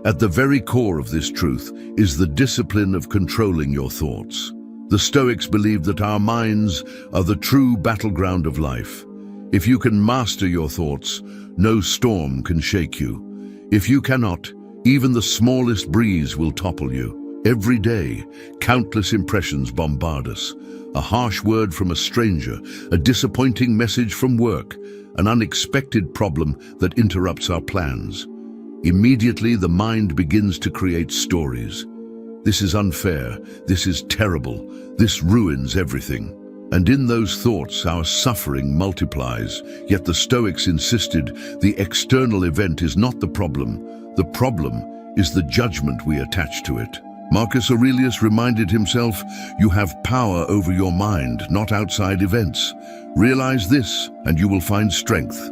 At the very core of this truth is the discipline of controlling your thoughts. The Stoics believed that our minds are the true battleground of life. If you can master your thoughts, no storm can shake you. If you cannot, even the smallest breeze will topple you. Every day, countless impressions bombard us. A harsh word from a stranger, a disappointing message from work, an unexpected problem that interrupts our plans. Immediately, the mind begins to create stories. This is unfair, this is terrible, this ruins everything. And in those thoughts, our suffering multiplies. Yet the Stoics insisted the external event is not the problem is the judgment we attach to it. Marcus Aurelius reminded himself, you have power over your mind, not outside events. Realize this, and you will find strength.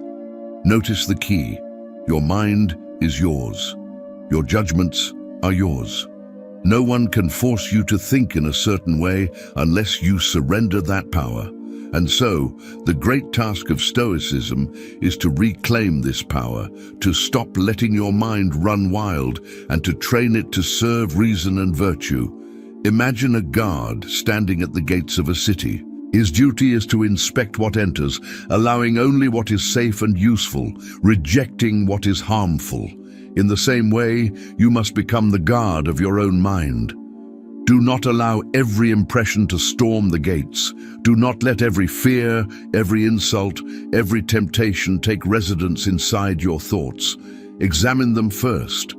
Notice the key. Your mind is yours. Your judgments are yours. No one can force you to think in a certain way unless you surrender that power. And so, the great task of Stoicism is to reclaim this power, to stop letting your mind run wild, and to train it to serve reason and virtue. Imagine a guard standing at the gates of a city. His duty is to inspect what enters, allowing only what is safe and useful, rejecting what is harmful. In the same way, you must become the guard of your own mind. Do not allow every impression to storm the gates. Do not let every fear, every insult, every temptation take residence inside your thoughts. Examine them first.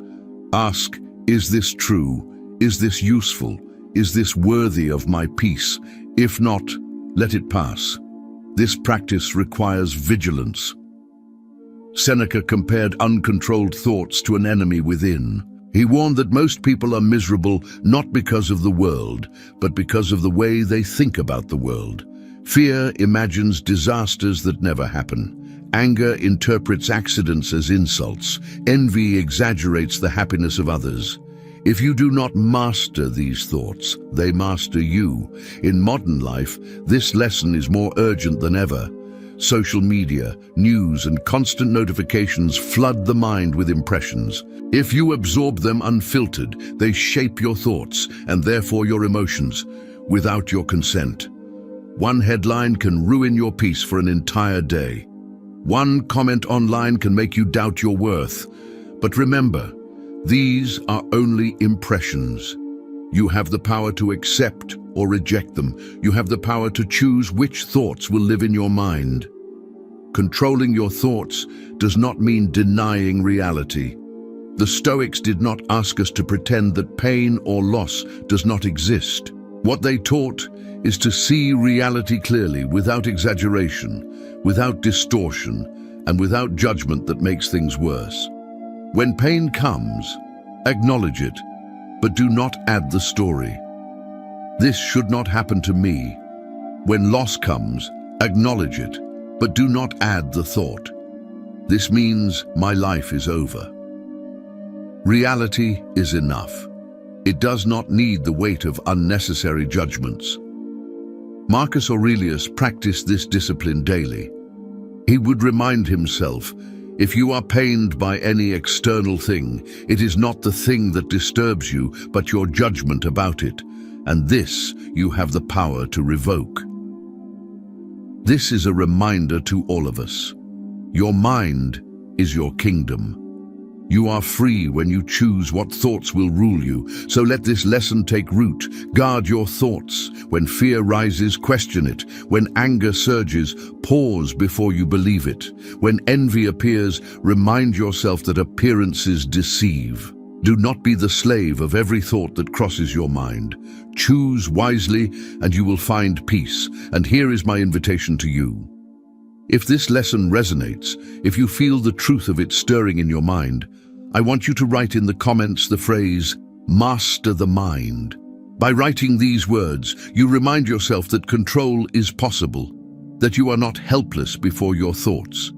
Ask, is this true? Is this useful? Is this worthy of my peace? If not, let it pass. This practice requires vigilance. Seneca compared uncontrolled thoughts to an enemy within. He warned that most people are miserable not because of the world, but because of the way they think about the world. Fear imagines disasters that never happen. Anger interprets accidents as insults. Envy exaggerates the happiness of others. If you do not master these thoughts, they master you. In modern life, this lesson is more urgent than ever. Social media, news, and constant notifications flood the mind with impressions. If you absorb them unfiltered, they shape your thoughts and therefore your emotions without your consent. One headline can ruin your peace for an entire day. One comment online can make you doubt your worth. But remember, these are only impressions. You have the power to accept or reject them. You have the power to choose which thoughts will live in your mind. Controlling your thoughts does not mean denying reality. The Stoics did not ask us to pretend that pain or loss does not exist. What they taught is to see reality clearly, without exaggeration, without distortion, and without judgment that makes things worse. When pain comes, acknowledge it, but do not add the story. This should not happen to me. When loss comes, acknowledge it, but do not add the thought. This means my life is over. Reality is enough. It does not need the weight of unnecessary judgments. Marcus Aurelius practiced this discipline daily. He would remind himself, if you are pained by any external thing, it is not the thing that disturbs you, but your judgment about it, and this you have the power to revoke. This is a reminder to all of us. Your mind is your kingdom. You are free when you choose what thoughts will rule you, so let this lesson take root. Guard your thoughts. When fear rises, question it. When anger surges, pause before you believe it. When envy appears, remind yourself that appearances deceive. Do not be the slave of every thought that crosses your mind. Choose wisely, and you will find peace. And here is my invitation to you. If this lesson resonates, if you feel the truth of it stirring in your mind, I want you to write in the comments the phrase, "Master the mind." By writing these words, you remind yourself that control is possible. that you are not helpless before your thoughts.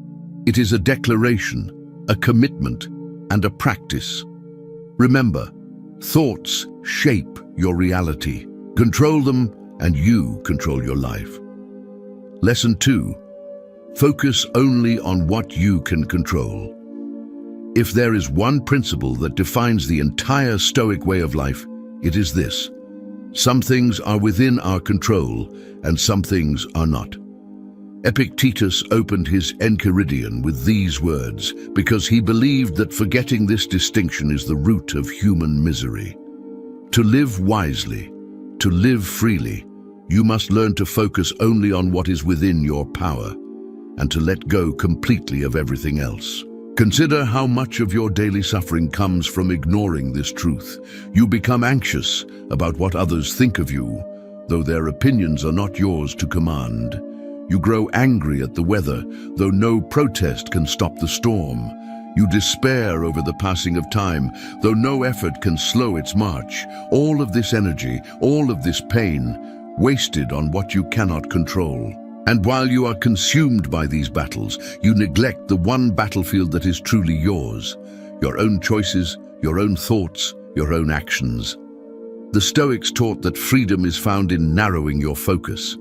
It is a declaration, a commitment, and a practice. Remember, thoughts shape your reality. Control them, and you control your life. Lesson 2. Focus only on what you can control. If there is one principle that defines the entire Stoic way of life, it is this: some things are within our control, and some things are not. Epictetus opened his Enchiridion with these words because he believed that forgetting this distinction is the root of human misery. To live wisely, to live freely, you must learn to focus only on what is within your power and to let go completely of everything else. Consider how much of your daily suffering comes from ignoring this truth. You become anxious about what others think of you, though their opinions are not yours to command. You grow angry at the weather, though no protest can stop the storm. You despair over the passing of time, though no effort can slow its march. All of this energy, all of this pain, wasted on what you cannot control. And while you are consumed by these battles, you neglect the one battlefield that is truly yours: your own choices, your own thoughts, your own actions. The Stoics taught that freedom is found in narrowing your focus.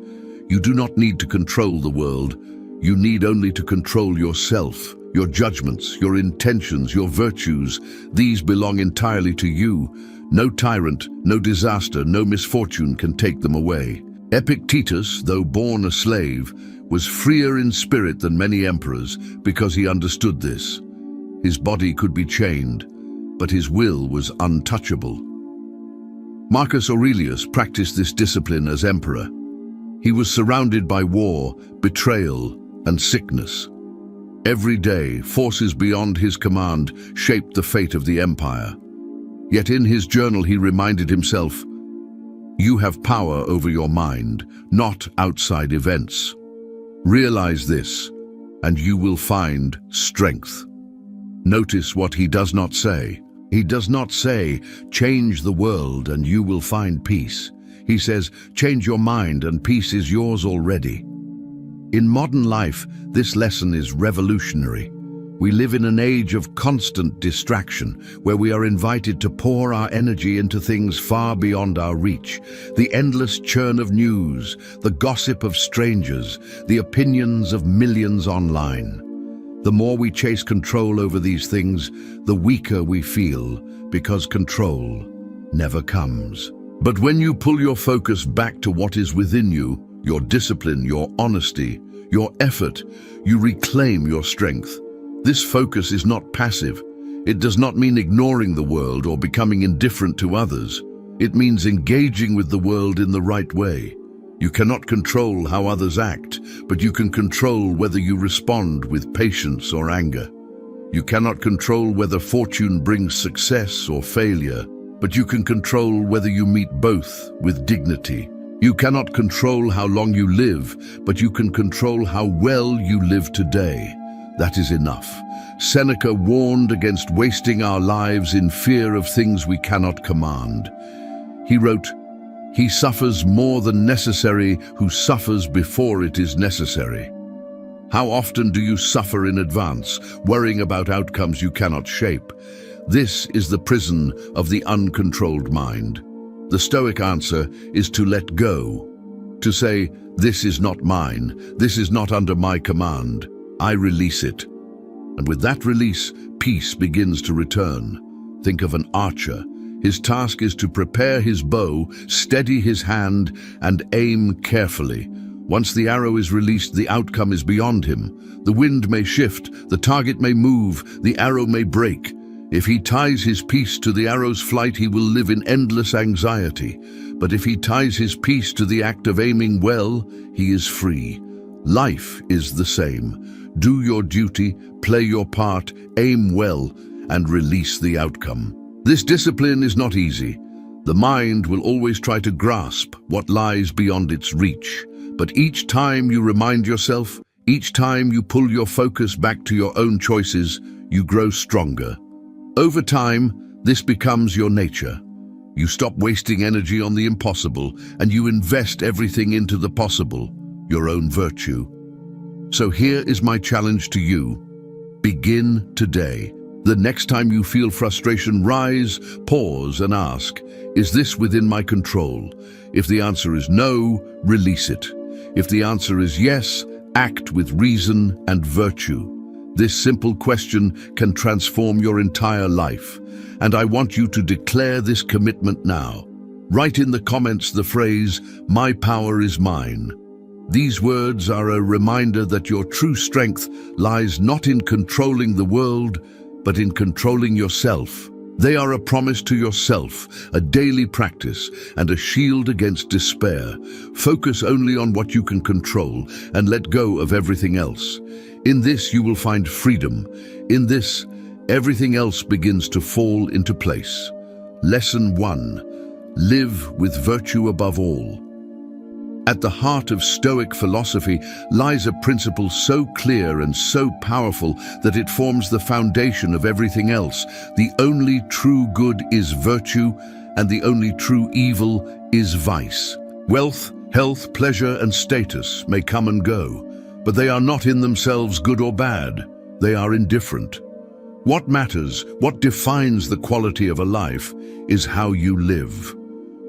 You do not need to control the world. You need only to control yourself, your judgments, your intentions, your virtues. These belong entirely to you. No tyrant, no disaster, no misfortune can take them away. Epictetus, though born a slave, was freer in spirit than many emperors because he understood this. His body could be chained, but his will was untouchable. Marcus Aurelius practiced this discipline as emperor. He was surrounded by war, betrayal, and sickness. Every day, forces beyond his command shaped the fate of the empire. Yet in his journal he reminded himself, "You have power over your mind, not outside events. Realize this, and you will find strength." Notice what he does not say. He does not say, "Change the world and you will find peace." He says, "Change your mind and peace is yours already." In modern life, this lesson is revolutionary. We live in an age of constant distraction, where we are invited to pour our energy into things far beyond our reach. The endless churn of news, the gossip of strangers, the opinions of millions online. The more we chase control over these things, the weaker we feel, because control never comes. But when you pull your focus back to what is within you, your discipline, your honesty, your effort, you reclaim your strength. This focus is not passive. It does not mean ignoring the world or becoming indifferent to others. It means engaging with the world in the right way. You cannot control how others act, but you can control whether you respond with patience or anger. You cannot control whether fortune brings success or failure, but you can control whether you meet both with dignity. You cannot control how long you live, but you can control how well you live today. That is enough. Seneca warned against wasting our lives in fear of things we cannot command. He wrote, "He suffers more than necessary who suffers before it is necessary." How often do you suffer in advance, worrying about outcomes you cannot shape? This is the prison of the uncontrolled mind. The Stoic answer is to let go, to say, "This is not mine, this is not under my command. I release it." And with that release, peace begins to return. Think of an archer. His task is to prepare his bow, steady his hand, and aim carefully. Once the arrow is released, the outcome is beyond him. The wind may shift, the target may move, the arrow may break. If he ties his peace to the arrow's flight, he will live in endless anxiety. But if he ties his peace to the act of aiming well, he is free. Life is the same. Do your duty, play your part, aim well, and release the outcome. This discipline is not easy. The mind will always try to grasp what lies beyond its reach. But each time you remind yourself, each time you pull your focus back to your own choices, you grow stronger. Over time, this becomes your nature. You stop wasting energy on the impossible, and you invest everything into the possible. your own virtue. So here is my challenge to you. Begin today. The next time you feel frustration, rise, pause, and ask, is this within my control? If the answer is no, release it. If the answer is yes, act with reason and virtue. This simple question can transform your entire life, and I want you to declare this commitment now. Write in the comments the phrase, "My power is mine." These words are a reminder that your true strength lies not in controlling the world, but in controlling yourself. They are a promise to yourself, a daily practice, and a shield against despair. Focus only on what you can control and let go of everything else. In this, you will find freedom. In this, everything else begins to fall into place. Lesson 1. Live with virtue above all. At the heart of Stoic philosophy lies a principle so clear and so powerful that it forms the foundation of everything else. The only true good is virtue, and the only true evil is vice. Wealth, health, pleasure, and status may come and go, but they are not in themselves good or bad. They are indifferent. What matters, what defines the quality of a life, is how you live.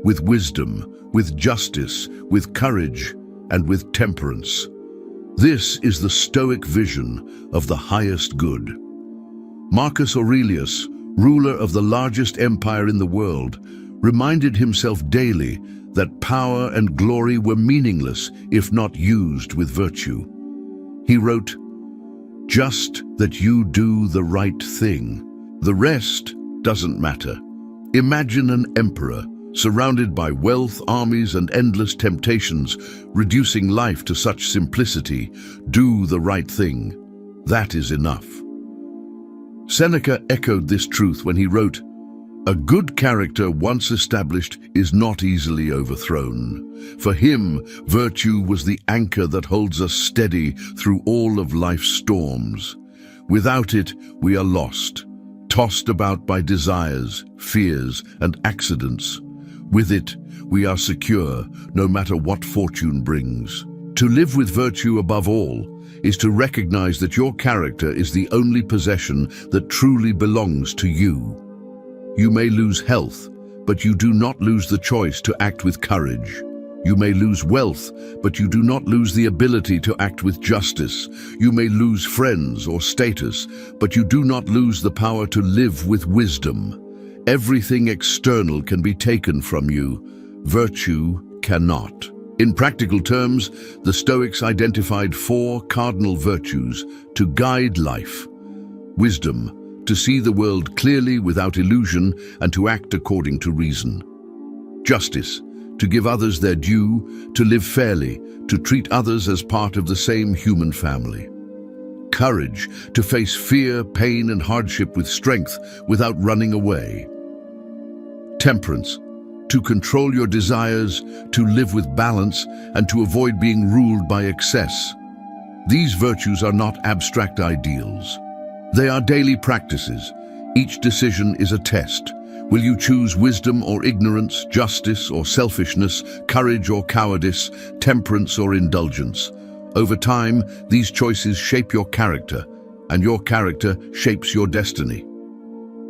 With wisdom, with justice, with courage, and with temperance. This is the Stoic vision of the highest good. Marcus Aurelius, ruler of the largest empire in the world, reminded himself daily that power and glory were meaningless if not used with virtue. He wrote, "Just that you do the right thing. The rest doesn't matter." Imagine an emperor surrounded by wealth, armies, and endless temptations, reducing life to such simplicity. Do the right thing. That is enough. Seneca echoed this truth when he wrote, "A good character once established is not easily overthrown." For him, virtue was the anchor that holds us steady through all of life's storms. Without it, we are lost, tossed about by desires, fears, and accidents. With it, we are secure, no matter what fortune brings. To live with virtue above all is to recognize that your character is the only possession that truly belongs to you. You may lose health, but you do not lose the choice to act with courage. You may lose wealth, but you do not lose the ability to act with justice. You may lose friends or status, but you do not lose the power to live with wisdom. Everything external can be taken from you. Virtue cannot. In practical terms, the Stoics identified 4 cardinal virtues to guide life. Wisdom, to see the world clearly without illusion and to act according to reason. Justice, to give others their due, to live fairly, to treat others as part of the same human family. Courage, to face fear, pain, and hardship with strength without running away. Temperance, to control your desires, to live with balance, and to avoid being ruled by excess. These virtues are not abstract ideals. They are daily practices. Each decision is a test. Will you choose wisdom or ignorance, justice or selfishness, courage or cowardice, temperance or indulgence? Over time, these choices shape your character, and your character shapes your destiny.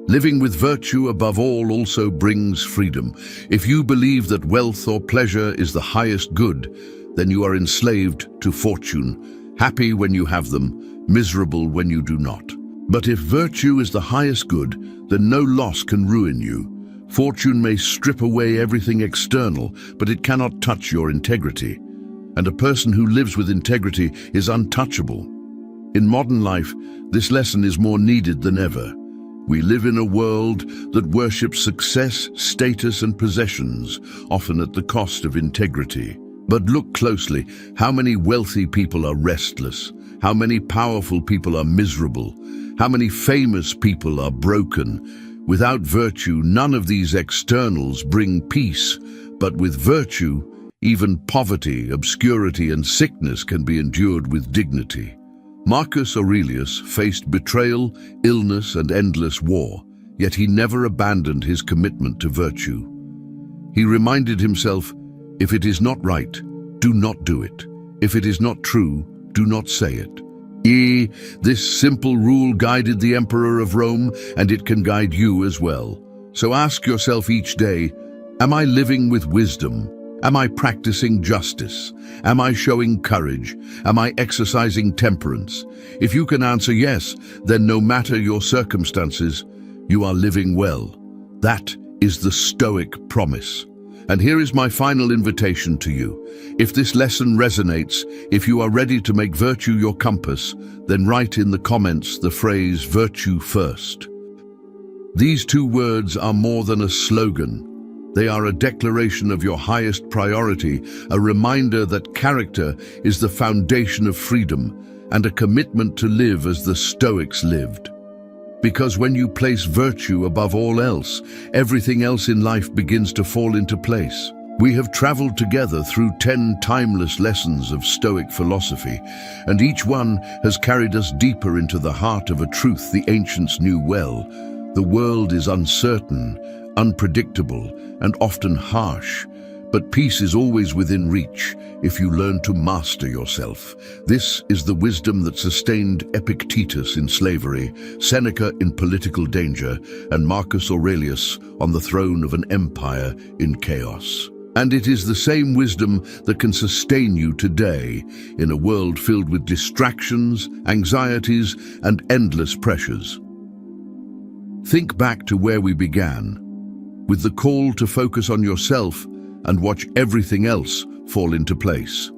Living with virtue above all also brings freedom. If you believe that wealth or pleasure is the highest good, then you are enslaved to fortune, happy when you have them, miserable when you do not. But if virtue is the highest good, then no loss can ruin you. Fortune may strip away everything external, but it cannot touch your integrity. And a person who lives with integrity is untouchable. In modern life, this lesson is more needed than ever. We live in a world that worships success, status, and possessions, often at the cost of integrity. But look closely, how many wealthy people are restless? How many powerful people are miserable? How many famous people are broken? Without virtue, none of these externals bring peace, but with virtue, even poverty, obscurity, and sickness can be endured with dignity. Marcus Aurelius faced betrayal, illness, and endless war, yet he never abandoned his commitment to virtue. He reminded himself, if it is not right, do not do it. If it is not true, do not say it. This simple rule guided the Emperor of Rome, and it can guide you as well. So ask yourself each day, am I living with wisdom? Am I practicing justice? Am I showing courage? Am I exercising temperance? If you can answer yes, then no matter your circumstances, you are living well. That is the Stoic promise. And here is my final invitation to you. If this lesson resonates, if you are ready to make virtue your compass, then write in the comments the phrase virtue first. These two words are more than a slogan. They are a declaration of your highest priority, a reminder that character is the foundation of freedom, and a commitment to live as the Stoics lived. Because when you place virtue above all else, everything else in life begins to fall into place. We have traveled together through 10 timeless lessons of Stoic philosophy, and each one has carried us deeper into the heart of a truth the ancients knew well. The world is uncertain, unpredictable, and often harsh, but peace is always within reach if you learn to master yourself. This is the wisdom that sustained Epictetus in slavery, Seneca in political danger, and Marcus Aurelius on the throne of an empire in chaos. And it is the same wisdom that can sustain you today in a world filled with distractions, anxieties, and endless pressures. Think back to where we began, with the call to focus on yourself and watch everything else fall into place.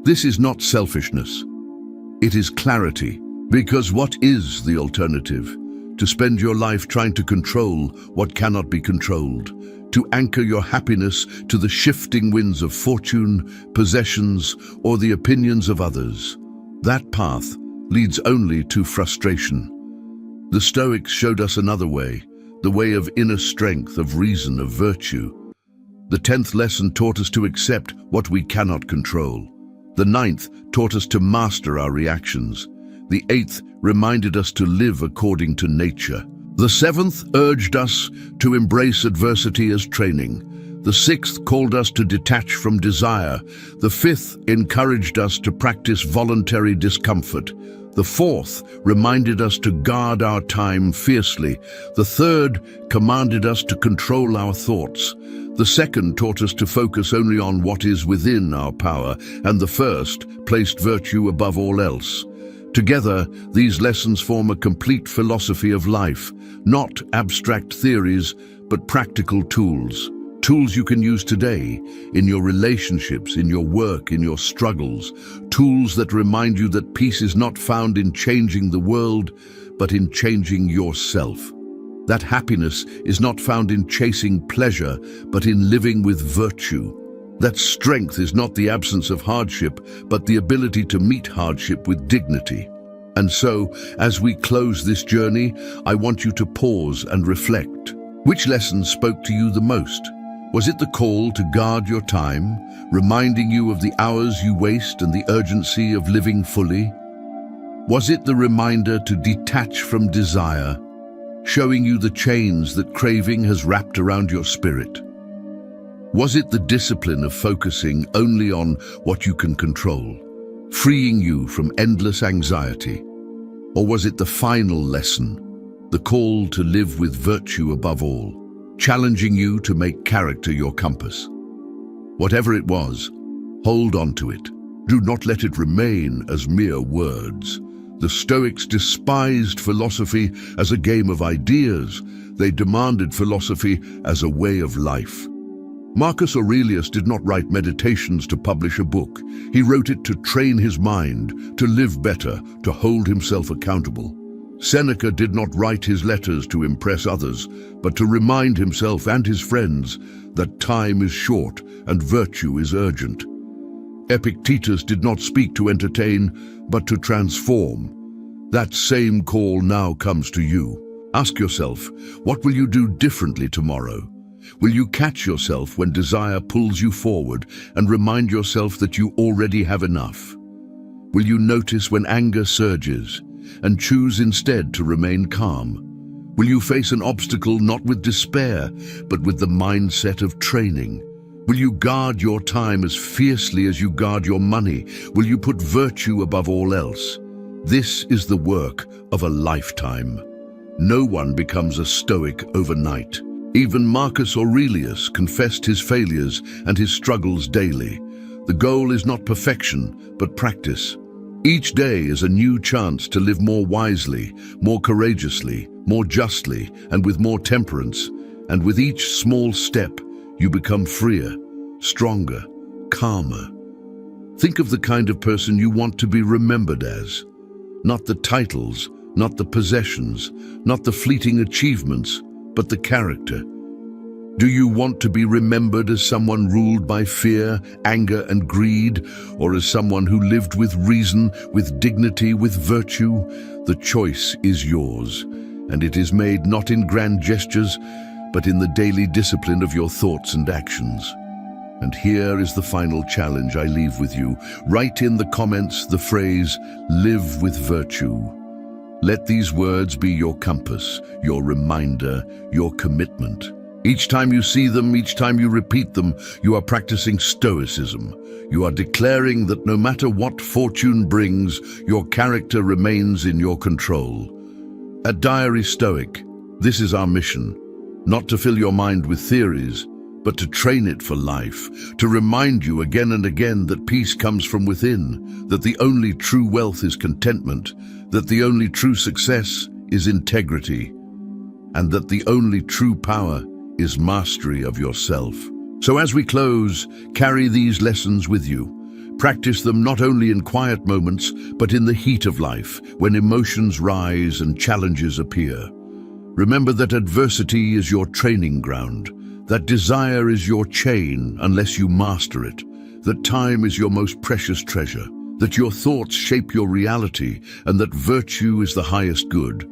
This is not selfishness. It is clarity, because what is the alternative? To spend your life trying to control what cannot be controlled, to anchor your happiness to the shifting winds of fortune, possessions, or the opinions of others. That path leads only to frustration. The Stoics showed us another way, the way of inner strength, of reason, of virtue. The 10th lesson taught us to accept what we cannot control. The 9th taught us to master our reactions. The 8th reminded us to live according to nature. The 7th urged us to embrace adversity as training. The 6th called us to detach from desire. The 5th encouraged us to practice voluntary discomfort. The 4th reminded us to guard our time fiercely. The 3rd commanded us to control our thoughts. The 2nd taught us to focus only on what is within our power, and the 1st placed virtue above all else. Together, these lessons form a complete philosophy of life, not abstract theories, but practical tools. Tools you can use today, in your relationships, in your work, in your struggles. Tools that remind you that peace is not found in changing the world, but in changing yourself. That happiness is not found in chasing pleasure, but in living with virtue. That strength is not the absence of hardship, but the ability to meet hardship with dignity. And so, as we close this journey, I want you to pause and reflect. Which lesson spoke to you the most? Was it the call to guard your time, reminding you of the hours you waste and the urgency of living fully? Was it the reminder to detach from desire, showing you the chains that craving has wrapped around your spirit? Was it the discipline of focusing only on what you can control, freeing you from endless anxiety? Or was it the final lesson, the call to live with virtue above all, challenging you to make character your compass? Whatever it was, hold on to it. Do not let it remain as mere words. The Stoics despised philosophy as a game of ideas. They demanded philosophy as a way of life. Marcus Aurelius did not write meditations to publish a book. He wrote it to train his mind, to live better, to hold himself accountable. Seneca did not write his letters to impress others, but to remind himself and his friends that time is short and virtue is urgent. Epictetus did not speak to entertain, but to transform. That same call now comes to you. Ask yourself, what will you do differently tomorrow? Will you catch yourself when desire pulls you forward and remind yourself that you already have enough? Will you notice when anger surges and choose instead to remain calm? Will you face an obstacle not with despair, but with the mindset of training? Will you guard your time as fiercely as you guard your money? Will you put virtue above all else? This is the work of a lifetime. No one becomes a Stoic overnight. Even Marcus Aurelius confessed his failures and his struggles daily. The goal is not perfection, but practice. Each day is a new chance to live more wisely, more courageously, more justly, and with more temperance. And with each small step, you become freer, stronger, calmer. Think of the kind of person you want to be remembered as. Not the titles, not the possessions, not the fleeting achievements, but the character. Do you want to be remembered as someone ruled by fear, anger, and greed, or as someone who lived with reason, with dignity, with virtue? The choice is yours, and it is made not in grand gestures, but in the daily discipline of your thoughts and actions. And here is the final challenge I leave with you. Write in the comments the phrase, "Live with virtue." Let these words be your compass, your reminder, your commitment. Each time you see them, each time you repeat them, you are practicing Stoicism. You are declaring that no matter what fortune brings, your character remains in your control. At Diary Stoic, this is our mission. Not to fill your mind with theories, but to train it for life, to remind you again and again that peace comes from within, that the only true wealth is contentment, that the only true success is integrity, and that the only true power is mastery of yourself. So as we close, carry these lessons with you. Practice them not only in quiet moments, but in the heat of life, when emotions rise and challenges appear. Remember that adversity is your training ground, that desire is your chain unless you master it, that time is your most precious treasure, that your thoughts shape your reality, and that virtue is the highest good.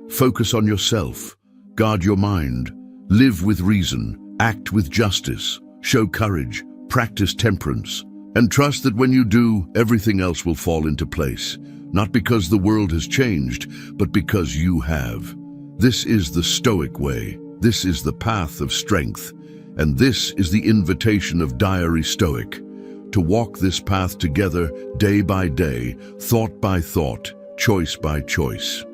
Focus on yourself, guard your mind, live with reason, act with justice, show courage, practice temperance, and trust that when you do, everything else will fall into place, not because the world has changed, but because you have. This is the Stoic way. This is the path of strength, and this is the invitation of Diary Stoic, to walk this path together day by day, thought by thought, choice by choice.